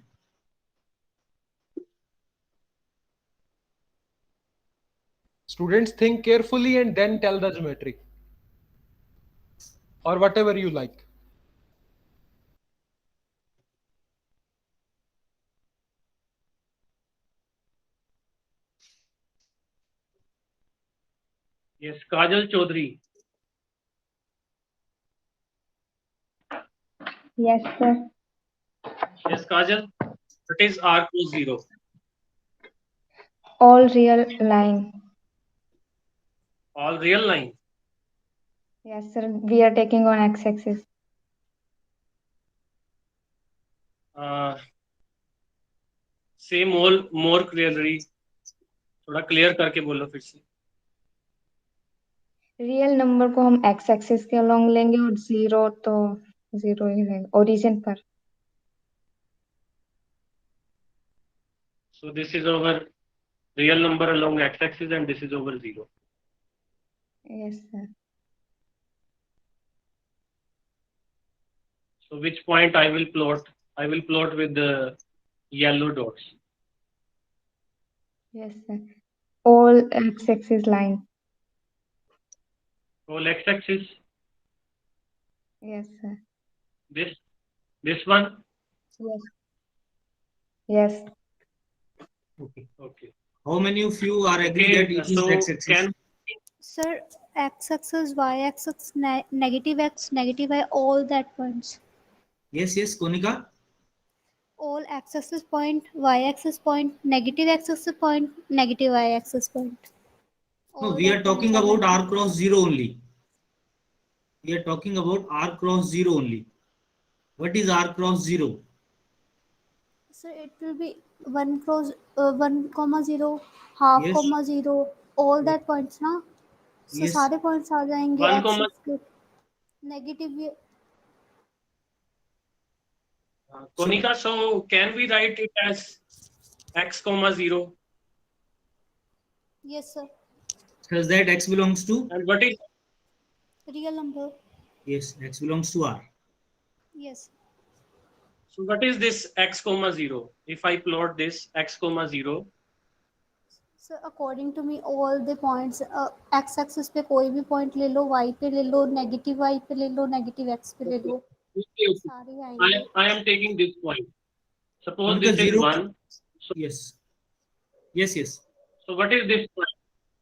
Students, think carefully and then tell the geometry. Or whatever you like. Yes, Kajal Chaudhary. Yes, sir. Yes, Kajal. What is R cross 0? All real line. All real line. Yes, sir. We are taking on x-axis. Say more clearly. थोड़ा clear करके बोलो फिर से। Real number को हम x axis के along लेंगे और 0 तो 0 ही रहेगा ओरिजिन पर। So this is our real number along x-axis and this is over 0. Yes, sir. So which point I will plot? I will plot with the yellow dots. Yes, sir. All x-axis line. All x-axis. Yes, sir. This one. Yes. Yes. Okay. Okay. How many of you are agree that it is so x-axis? can Sir, x-axis, y-axis, negative x, negative y, all that points. Yes, yes, Konika. All x-axis point, y-axis point, negative x-axis point, negative y-axis point. No, All we are that points talking are about mentioned. r cross 0 only. We are talking about r cross 0 only. What is r cross 0? So it will be 1 cross 1 comma 0, half Yes. comma 0, all that points ना. So Yes. सारे points आ जाएंगे 1 x comma के negative. Konika, so can we write it as x comma 0? Yes sir. Does that x belongs to? And what is Real number. Yes, x belongs to r. Yes. so what is this x comma 0? If I plot this x comma 0, So according to me all the points x axis पे कोई भी point ले लो, y पे ले लो, negative y पे ले लो, negative x पे ले लो, सारे आएंगे. I am taking this point. Suppose Konika, this is 0. 1. So, Yes. Yes, yes. so what is this point?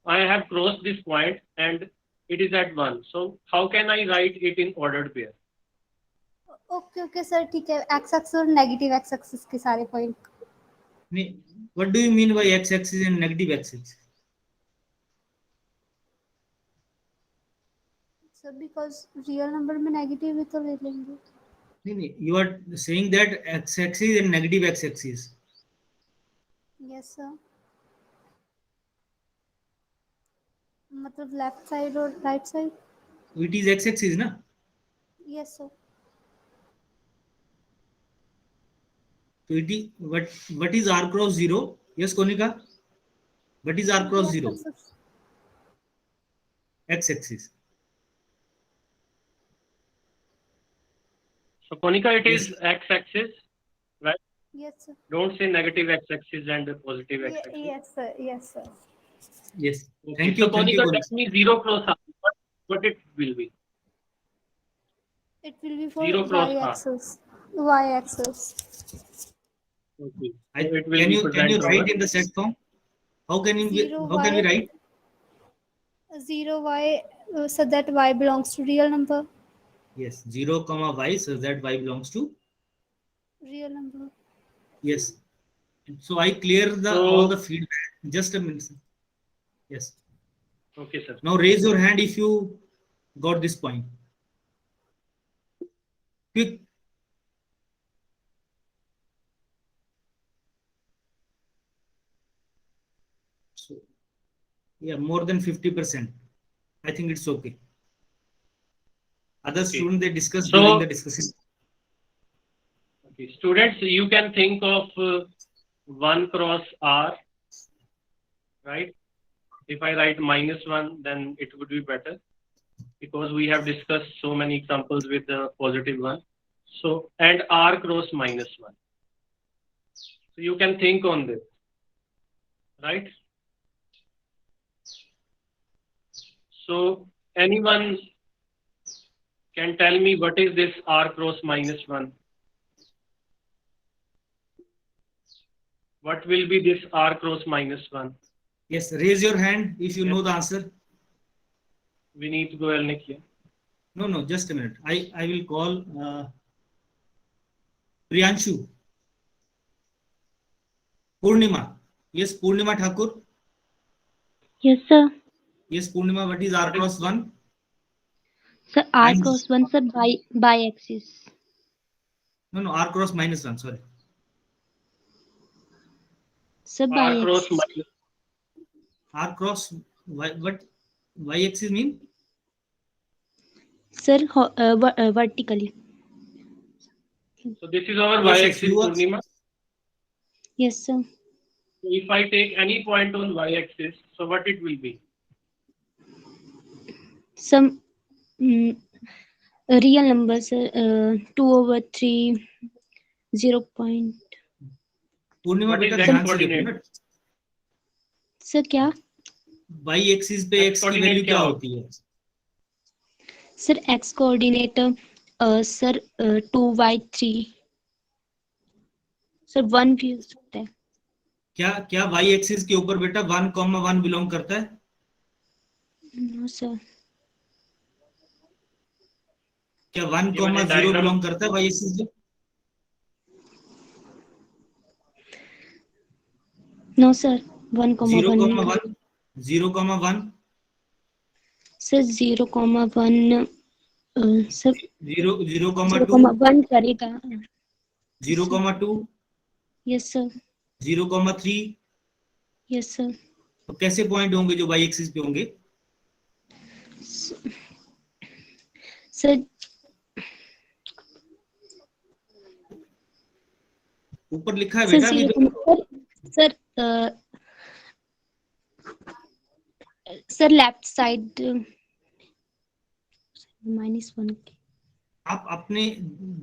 I have crossed this point and it is at 1. So how can I write it in ordered pair? Okay sir, ठीक है. X axis और negative x axis के सारे point. What do you mean by x-axis and negative x-axis? Sir, because real number में negative भी तो ले लेंगे. नहीं, you are saying that x-axis and negative x-axis. Yes sir. मतलब left side और right side. It is x-axis, na? Yes sir. So it is what is r cross 0? Yes, Konika. What is r cross 0? X-axis. So Konika, it is x-axis, right? Yes sir. Don't say negative x-axis and positive x-axis. Yes sir. Yes sir. Yes. Okay, Thank so you. Thank you, Konika, Konika. tell me 0 cross r. What it will be? It will be for 0 cross y r. axis. Y axis. Okay. I, So it will can be you present write over. in the set form? How can you Zero how can we y. write? 0 y so that y belongs to real number. Yes, 0 comma y so that y belongs to Real number. yes. So I clear the So- all the feedback. Just a minute. Sir. Yes. Okay, sir. Now raise your hand if you got this point. Quick. So, yeah, more than 50%. I think it's okay. Other Okay. students they discuss So- during the discussion. Okay, students, you can think of 1 cross r, right? If I write -1, then it would be better because we have discussed so many examples with the positive one. So, and r cross -1. So you can think on this, right? So anyone can tell me what is this r cross -1? What will be this r cross -1? Yes, raise your hand if you know the answer. We need to go Elnik here. No, just a minute. I will call Priyanshu. Purnima. Yes, Purnima Thakur. Yes, sir. Yes, Purnima, what is r cross 1? Sir, r Minus- cross 1, sir, by axis. No, r cross -1, sorry. Sir, by R cross axis. R cross what y axis mean? Sir, vertically. So this is our Yes, y yes, axis, you are- Purnima. Yes, sir. So if I take any point on y axis, so what it will be? Some real number, sir. 2/3, 0 point. Purnima What is बेटा x ध्यान से coordinate? देखो ना, sir क्या? y axis पे X x की coordinate value क्या क्या होती होती है? Sir x coordinate sir 2/3. Sir 1 भी हो सकता है। क्या y एक्सिस के ऊपर बेटा 1,1 बिलोंग करता है? No sir. क्या 1,0 बिलोंग करता है y एक्सिस पे? नो सर 1,1 0,1 सर 0,1 सर 0,2 करेगा। 0,2 यस सर। 0,3 yes sir. तो कैसे पॉइंट होंगे जो y एक्सिस पे होंगे? सर ऊपर लिखा है बेटा अभी सर सर लेफ्ट साइड -1 आप अपने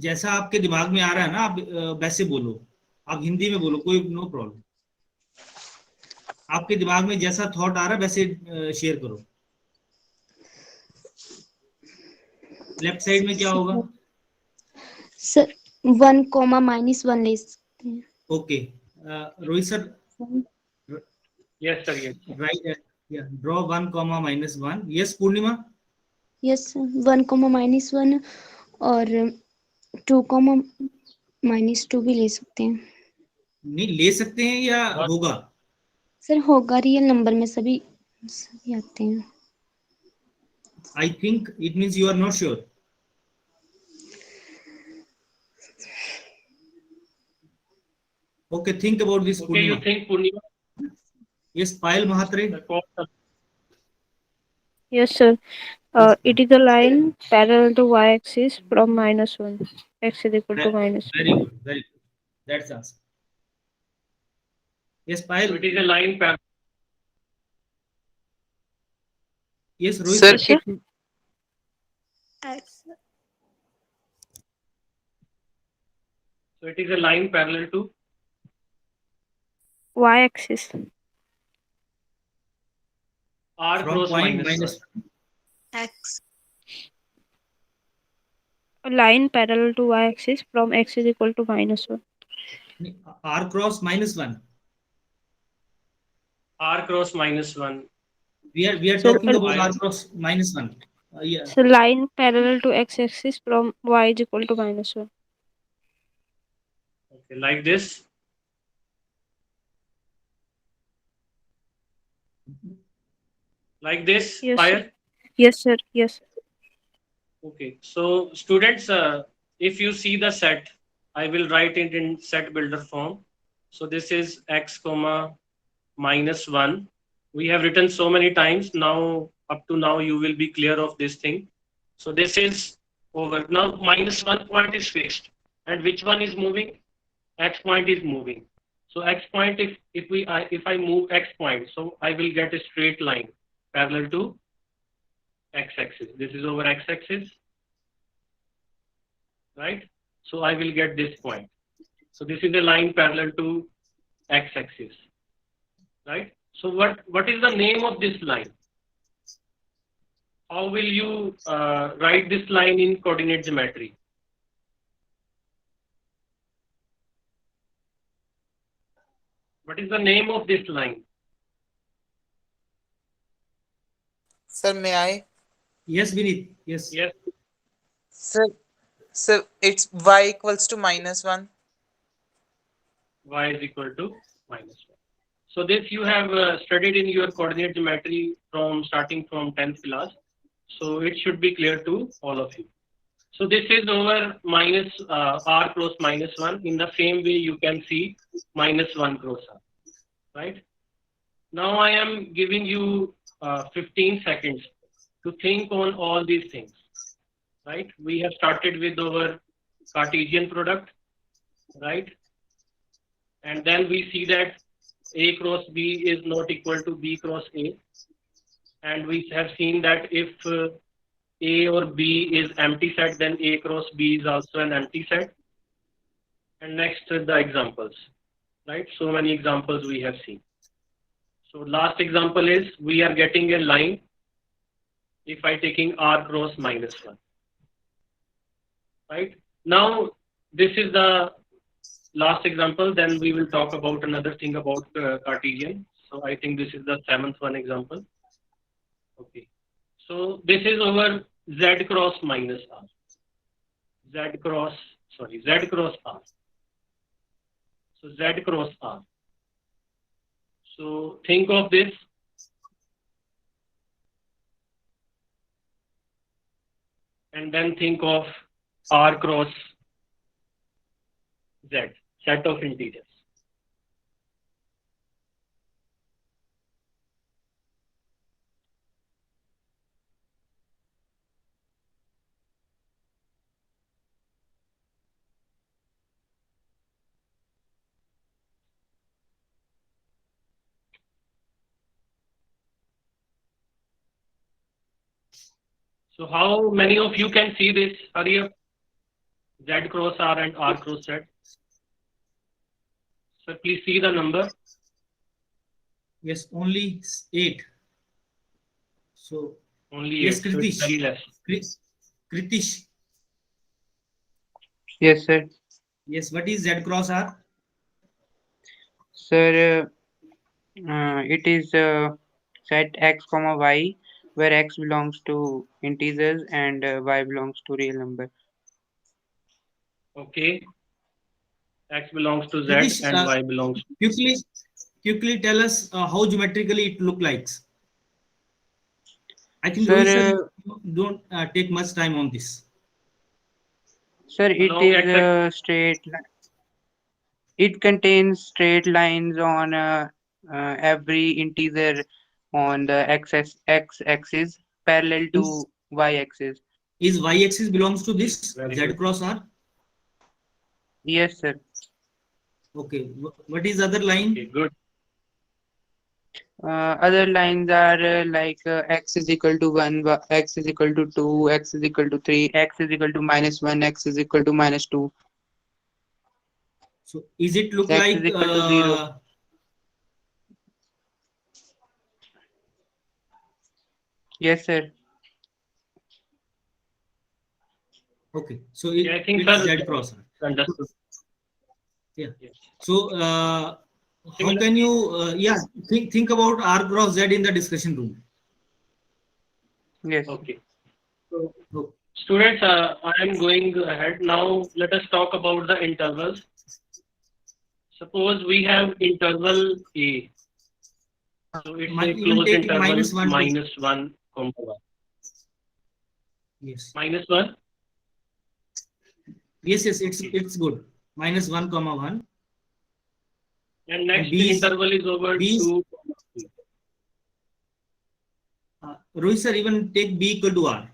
जैसा आपके दिमाग में आ रहा है ना, आप वैसे बोलो, आप हिंदी में बोलो, कोई नो प्रॉब्लम। आपके दिमाग में जैसा थॉट आ रहा है वैसे शेयर करो। लेफ्ट साइड में क्या होगा? सर 1,-1 ले सकते हैं। Okay Rohit sir. Yes sir. Yes right, draw 1,-1। Yes Purnima. Yes sir 1,-1 और 2,-2 भी ले सकते हैं। नहीं ले सकते हैं या होगा? सर होगा, रियल नंबर में सभी आते हैं। I think it means you are not sure. Okay, think about this. Okay, you think Purnima? Yes, Payal Mahatre. Yes, sir. It is a line parallel to y-axis from -1. X is equal to -1. Very good, very good. That's answer. Yes, Payal. So it is a line parallel. Yes, Rohit. Sir, So it is a line parallel to Y-axis. R From cross point minus X. A line parallel to y-axis from x is equal to -1. R cross -1. R cross -1. We are So, talking about R cross -1. Yeah. So line parallel to x-axis from y is equal to -1. Okay, like this. Like this, Yes, Fire? sir. Yes, sir. Yes. Okay, so students, if you see the set, I will write it in set builder form. So this is x comma -1. We have written so many times. Now, up to now, you will be clear of this thing. So this is over. Now -1 point is fixed. And which one is moving? X point is moving. So X point, if I move X point, so I will get a straight line parallel to x-axis. This is over x-axis, right? So I will get this point. So this is a line parallel to x-axis, right? So what is the name of this line? How will you write this line in coordinate geometry? What is the name of this line? Sir, may I? Yes, Vinit. Yes. Yes. Sir, it's y equals to -1. Y is equal to -1. So this you have studied in your coordinate geometry from starting from 10th class. So it should be clear to all of you. So this is over R cross -1. In the same way, you can see -1 cross R, right? Now I am giving you 15 seconds to think on all these things, right? We have started with our Cartesian product, right? And then we see that A cross B is not equal to B cross A. And we have seen that if A or B is empty set, then A cross B is also an empty set. And next the examples, right? So many examples we have seen. So last example is we are getting a line if I taking R cross -1, right? Now this is the last example, then we will talk about another thing about Cartesian. So I think this is the 7th one example. Okay. So this is over Z cross minus R. Z cross R. So Z cross R. So think of this. And then think of R cross Z, set of integers. So how many of you can see this? Hurry up. Z cross R and R cross Z. So please see the number. Yes, only 8. So only yes, 8. So it's very less. Kritish. Yes, sir. Yes, what is Z cross R? Sir, it is set x comma y, where x belongs to integers and y belongs to real number. Okay. X belongs to Z Kritish, and Y belongs to quickly tell us how geometrically it look like. I think Sir, don't take much time on this. Sir, it Along is straight. It contains straight lines on every integer on the x-axis parallel to y-axis. Is y-axis belongs to this Z cross R? Yes, sir. Okay. What is other line? Okay, good. Other lines are like x is equal to 1, x is equal to 2, x is equal to 3, x is equal to -1, x is equal to -2. So is it look X like is equal to 0. Yes, sir. Okay. So it, I think it's Z cross R. Understood. Yeah. So how can you think about R cross Z in the discussion room? Yes. Okay. So, students, I am going ahead now. Let us talk about the intervals. Suppose we have interval A. So it's a closed interval -1, comma 1. Yes. -1. Yes, it's good. -1, comma 1. And next interval is over 2. Rohit sir, even take B equal to R.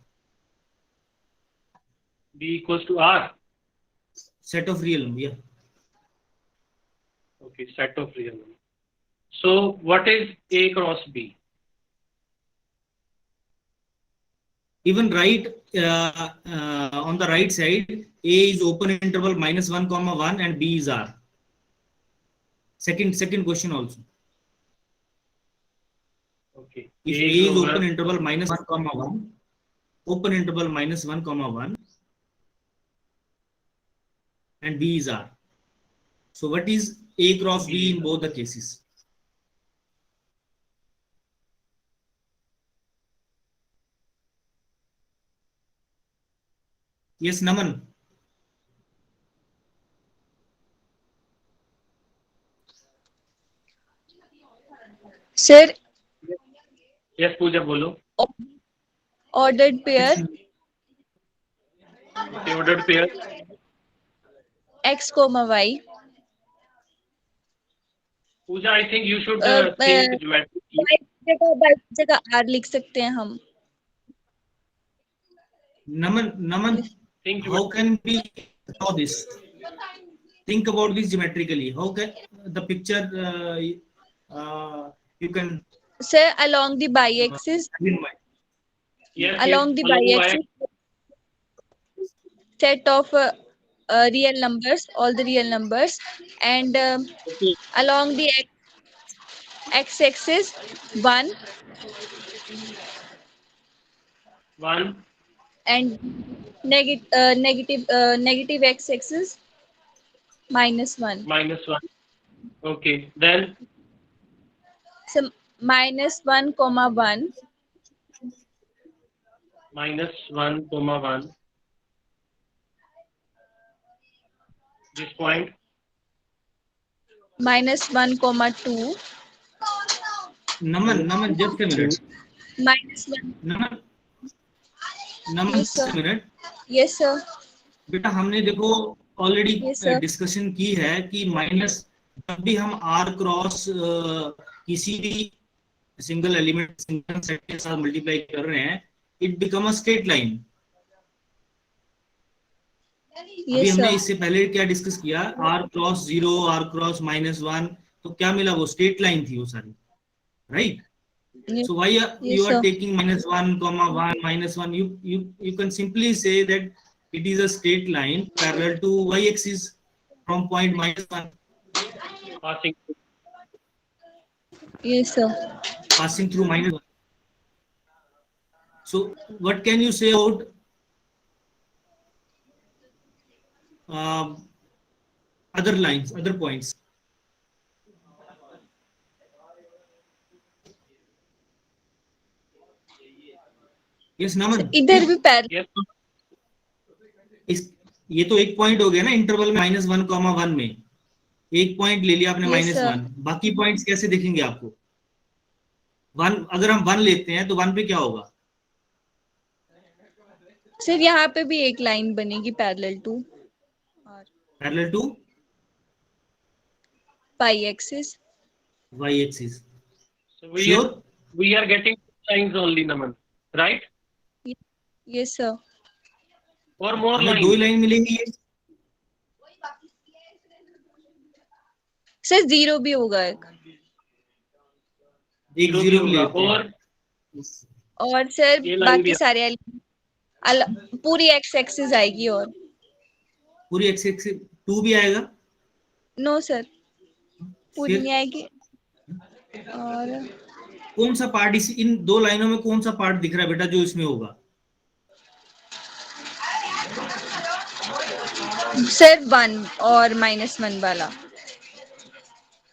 B equals to R. Set of real number, yeah. Okay, set of real number. So what is A cross B? Even right on the right side, A is open interval -1, comma 1 and B is R. Second question also. Okay. If A is open interval -1, comma 1, open interval -1, comma 1, and B is R. So what is A cross B in both the cases? Yes, Naman. Sir, Yes, Pooja, bolo. ordered pair Okay, ordered pair. X comma Y. Pooja, I think you should think Y geometrically. जगह R लिख सकते हैं हम. Naman, how can we draw this? Think about this geometrically. How can the picture you can? Sir, along the y-axis. Yes, along yes, the along y-axis, set of real numbers, all the real numbers, and along the x-axis, 1. 1. And negative x-axis. -1. -1. Okay. Then So -1, -1. -1, 1. This point. -1, -2. Naman, just a minute. -1. Naman, Yes, just a sir. minute. Yes, sir. बेटा हमने देखो already Yes, sir. Discussion की है कि minus जब भी हम are cross किसी भी सिंगल एलिमेंट सिंगल सेट के साथ मल्टीप्लाई कर रहे हैं, it become a straight line. अभी Yes, हमने sir. इससे पहले क्या डिस्कस किया, आर क्रॉस 0, आर क्रॉस -1, तो क्या मिला, वो स्ट्रेट लाइन थी वो सारी, right? Yes. So why you Yes, are sir. taking -1, -1, -1? You can simply say that it is a straight line parallel to y-axis from point -1 Passing. Yes, sir. passing through -1. So what can you say about other lines, other points? Yes, Naman. इधर भी parallel. Yes. ये तो एक point हो गया ना interval में -1, 1 में एक पॉइंट ले लिया आपने Yes, sir. -1. बाकी पॉइंट्स कैसे दिखेंगे आपको? 1, अगर हम 1 लेते हैं तो 1 पे क्या होगा? सर यहाँ पे भी एक लाइन बनेगी parallel to y axis. y-axis. So we Sure? are getting lines only, Naman. Right? Yes, sir. Or more हमें lines. 2 लाइन मिलेंगी. सर 0 भी होगा एक. एक 0 भी लेते हैं. और सर ये line बाकी भी सारे पूरी एक्स एक्सिस आएगी. और पूरी x एक्सिस 2 भी आएगा. नो सर, पूरी फिर नहीं आएगी. और कौन सा पार्ट इन 2 लाइनों में कौन सा पार्ट दिख रहा है बेटा जो इसमें होगा? सर 1 और -1 वाला.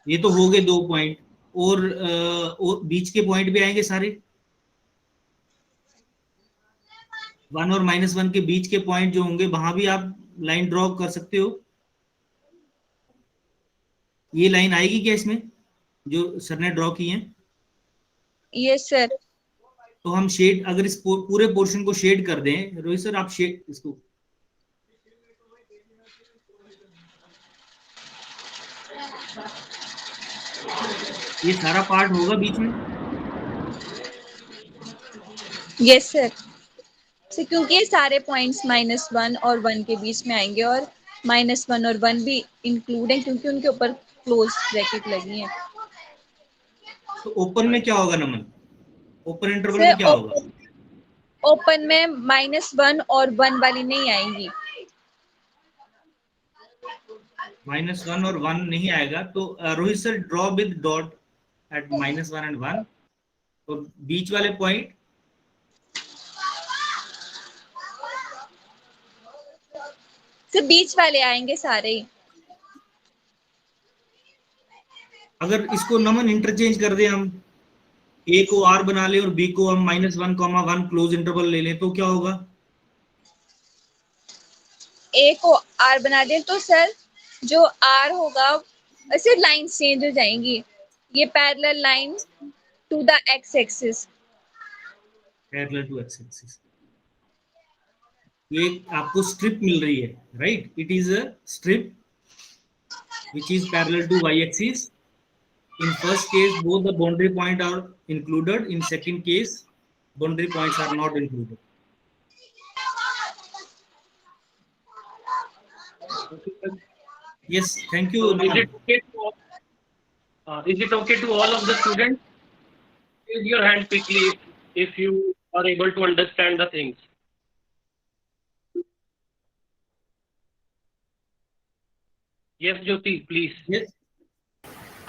ये तो हो गए 2 पॉइंट. और बीच के पॉइंट भी आएंगे सारे. 1 और -1 के बीच के पॉइंट जो होंगे वहां भी आप लाइन ड्रॉ कर सकते हो. ये लाइन आएगी क्या इसमें जो सर ने ड्रॉ की है? Yes sir. तो हम शेड, अगर इस पूरे पोर्शन को शेड कर दें, रोहित सर आप शेड इसको, ये सारा पार्ट होगा बीच में. Yes sir. सर क्योंकि ये सारे पॉइंट्स -1 और 1 के बीच में आएंगे और -1 और 1 भी इंक्लूड है क्योंकि उनके ऊपर क्लोज ब्रैकेट लगी है. तो ओपन में क्या होगा नमन? ओपन इंटरवल में क्या होगा? ओपन में -1 और 1 वाली नहीं आएंगी. -1 और 1 नहीं आएगा. तो Rohit sir draw with dot at -1 and 1. तो बीच वाले पॉइंट सर बीच वाले आएंगे सारे ही. अगर इसको नमन इंटरचेंज कर दें, हम ए को आर बना ले और बी को हम -1, 1 क्लोज इंटरवल ले लें, तो क्या होगा? ए को आर बना दें तो सर जो आर होगा ऐसे लाइन चेंज हो जाएंगी. ये parallel line to the x axis. Parallel to x axis. ये आपको स्ट्रिप मिल रही है, right? It is a strip which is parallel to y-axis. In first case, both the boundary points are included. In second case, boundary points are not included. Yes, thank you. So is it okay to all of the students? Raise your hand quickly if you are able to understand the things. Yes, Jyoti, please. Yes.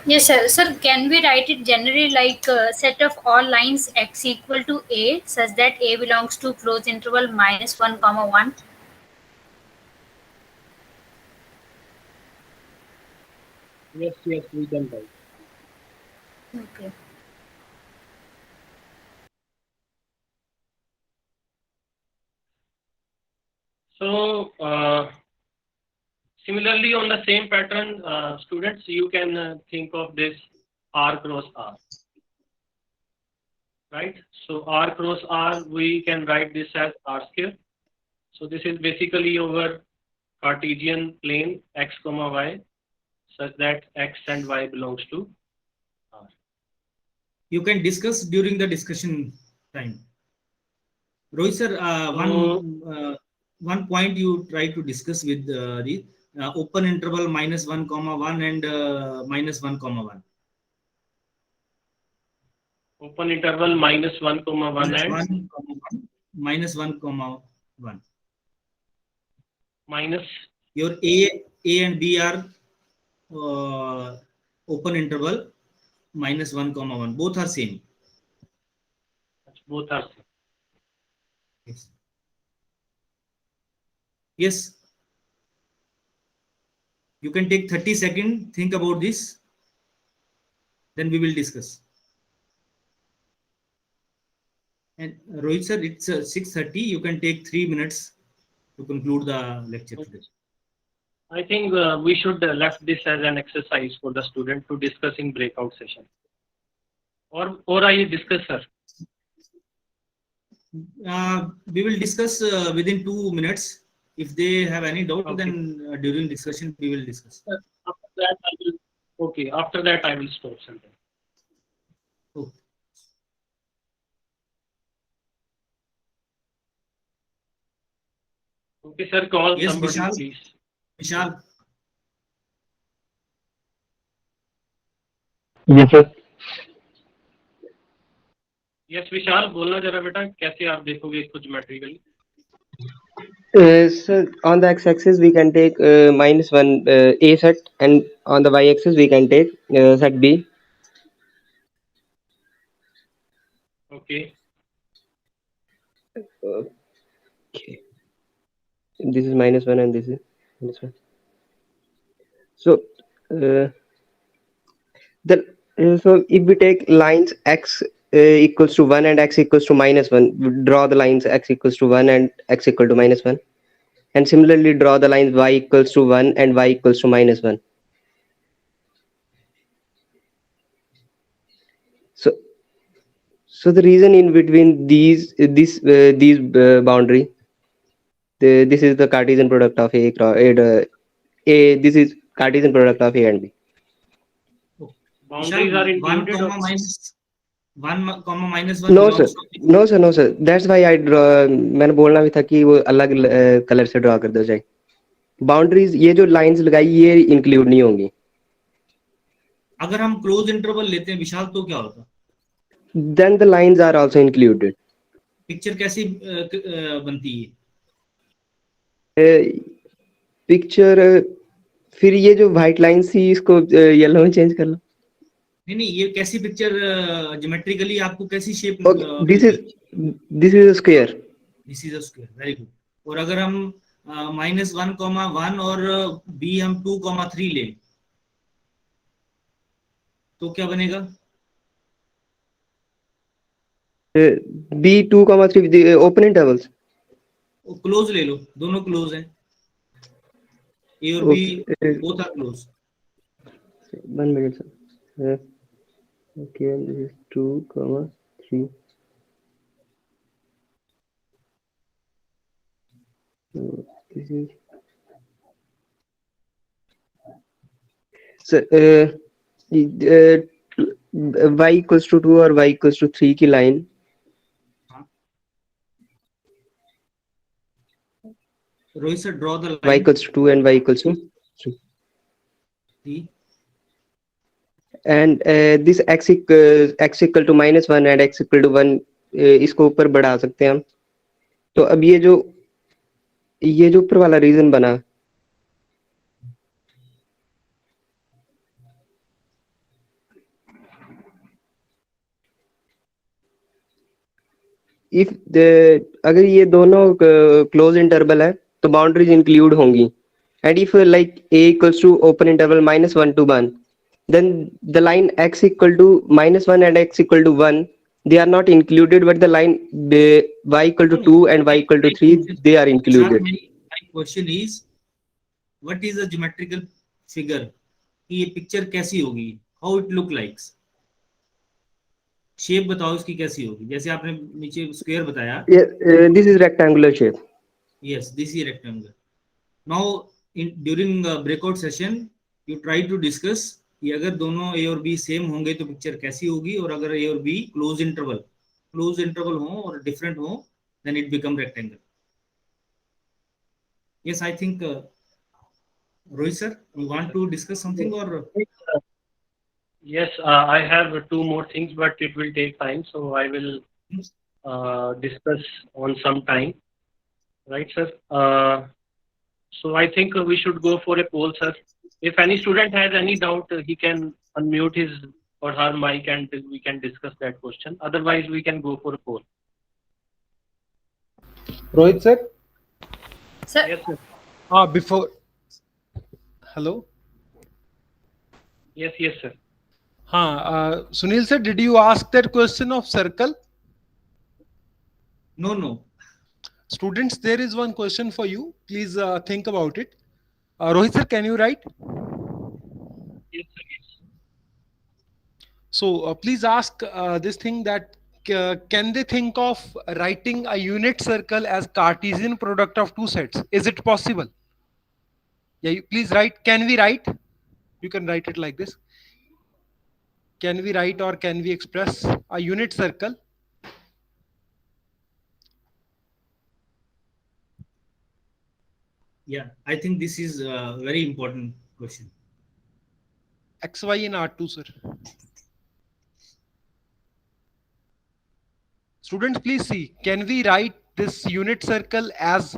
Yes, sir. Sir, can we write it generally like set of all lines x equal to a such that a belongs to closed interval -1, 1? Yes, yes, we can write. Okay. So similarly, on the same pattern, students, you can think of this R cross R, right? So R cross R, we can write this as R square. So this is basically our Cartesian plane x comma y, such that x and y belongs to R. You can discuss during the discussion time. Rohit sir, one point you try to discuss with the open interval -1, 1 and -1, 1. Open interval -1, 1 and -1, 1. Minus your A and B are open interval -1, 1. Both are same. Both are same. Yes. Yes. You can take 30 seconds, think about this. Then we will discuss. And Rohit sir, it's 6:30. You can take 3 minutes to conclude the lecture today. I think we should left this as an exercise for the student to discuss in breakout session. Or I discuss, sir. We will discuss within 2 minutes. If they have any doubt, Okay. then during discussion we will discuss. After that, I will. Okay. After that, I will stop something. Oh. Okay, sir. Call Yes, somebody, Vishal. please. Vishal. Yes, sir. Yes, विशाल बोलना जरा बेटा कैसे आप देखोगे इसको geometrically? So on the x-axis we can take -1 A set, and on the y-axis we can take set B. Okay. Okay. This is -1 and this is -1. So so if we take lines x equals to 1 and x equals to -1, we draw the lines x equals to 1 and x equal to -1, and similarly draw the lines y equals to 1 and y equals to -1. So the reason in between these boundary, this is the Cartesian product of A cross A. This is Cartesian product of A and B. Boundaries are included. 1, -1 No sir, belongs to no sir, no sir. That's why I draw. मैंने बोलना भी था कि वो अलग colour से draw कर दो जाए. बाउंड्रीज ये जो लाइंस लगाई ये इंक्लूड नहीं होंगी. अगर हम क्लोज इंटरवल लेते हैं विशाल तो क्या होता? Then the lines are also included. Picture कैसी बनती है? पिक्चर फिर ये जो व्हाइट लाइंस थी इसको येलो में चेंज कर लो. नहीं ये कैसी पिक्चर ज्योमेट्रिकली आपको कैसी shape? This is a square. This is a square. Very good. और अगर हम -1, 1 और b हम 2, 3 लें तो क्या बनेगा? b 2, 3 open intervals. क्लोज ले लो, दोनों क्लोज हैं. a और b both are close. 1 minute sir. Okay, and this is 2, 3. So this is so y equals to 2 और y equals to 3 की line Rohit sir draw the y equals to 2 and y equals to 3. And this x equal to -1 and x equal to 1 इसको ऊपर बढ़ा सकते हैं हम. तो अब ये जो ऊपर वाला रीजन बना, अगर ये दोनों क्लोज इंटरवल है तो बाउंड्रीज इंक्लूड होंगी. And if like a equals to open interval -1 to 1, then the line x equal to -1 and x equal to 1, they are not included, but the line y equal to 2 and y equal to 3, they are included. My question is, what is a geometrical figure? कि ये picture कैसी होगी? How it look like? Shape बताओ इसकी कैसी होगी? जैसे आपने नीचे स्क्वायर बताया. This is rectangular shape. Yes, this is rectangle. Now, during breakout session, you try to discuss कि अगर दोनों A और B सेम होंगे तो पिक्चर कैसी होगी, और अगर A और B क्लोज इंटरवल हो और डिफरेंट हो, then it become rectangle. Yes, I think Rohit sir, you want to discuss something or? Yes, I have two more things, but it will take time, so I will discuss on some time. Right, sir? So I think we should go for a poll, sir. If any student has any doubt, he can unmute his or her mic and we can discuss that question. Otherwise, we can go for a poll. Rohit sir? Sir. Yes, sir. Before. Hello? Yes, sir. Sunil sir, did you ask that question of circle? No. Students, there is one question for you. Please think about it. Rohit sir, can you write? Yes, sir. Yes. So please ask this thing that can they think of writing a unit circle as Cartesian product of two sets? Is it possible? Yeah, please write. Can we write? You can write it like this. Can we write or can we express a unit circle? Yeah, I think this is a very important question. XY in R2, sir. Students, please see. Can we write this unit circle as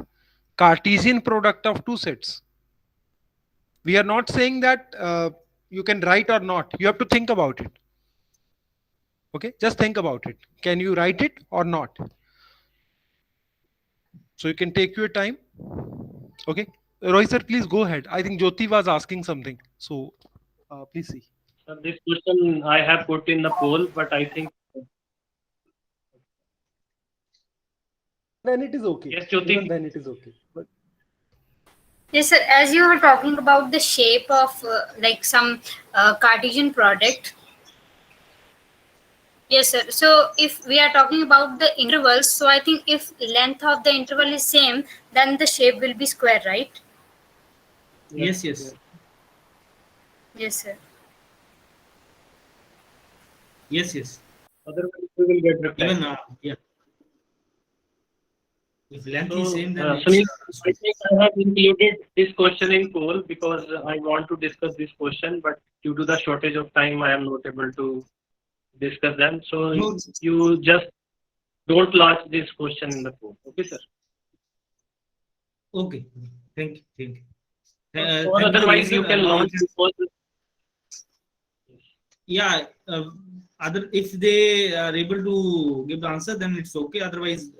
Cartesian product of two sets? We are not saying that you can write or not. You have to think about it. Okay, just think about it. Can you write it or not? So you can take your time. Okay, Rohit sir, please go ahead. I think Jyoti was asking something. So please see. Sir, this question I have put in the poll, but I think then it is okay. Yes, Jyoti. Even then it is okay. But Yes, sir. As you were talking about the shape of like some Cartesian product. Yes, sir. So if we are talking about the intervals, so I think if length of the interval is same, then the shape will be square, right? Yes. Yes, sir. Yes. Otherwise, we will get rectangle. Even yeah. If length So, is same, then Sunil, I think I have included this question in poll because I want to discuss this question, but due to the shortage of time, I am not able to discuss them. So you just don't lodge this question in the poll. Okay, sir? Okay. Thank you. Or otherwise, you can launch because yeah. If they are able to give the answer, then it's okay. Otherwise,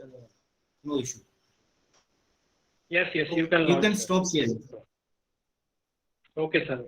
no issue. Yes, you can. You launch, can sir. stop here. Okay, sir.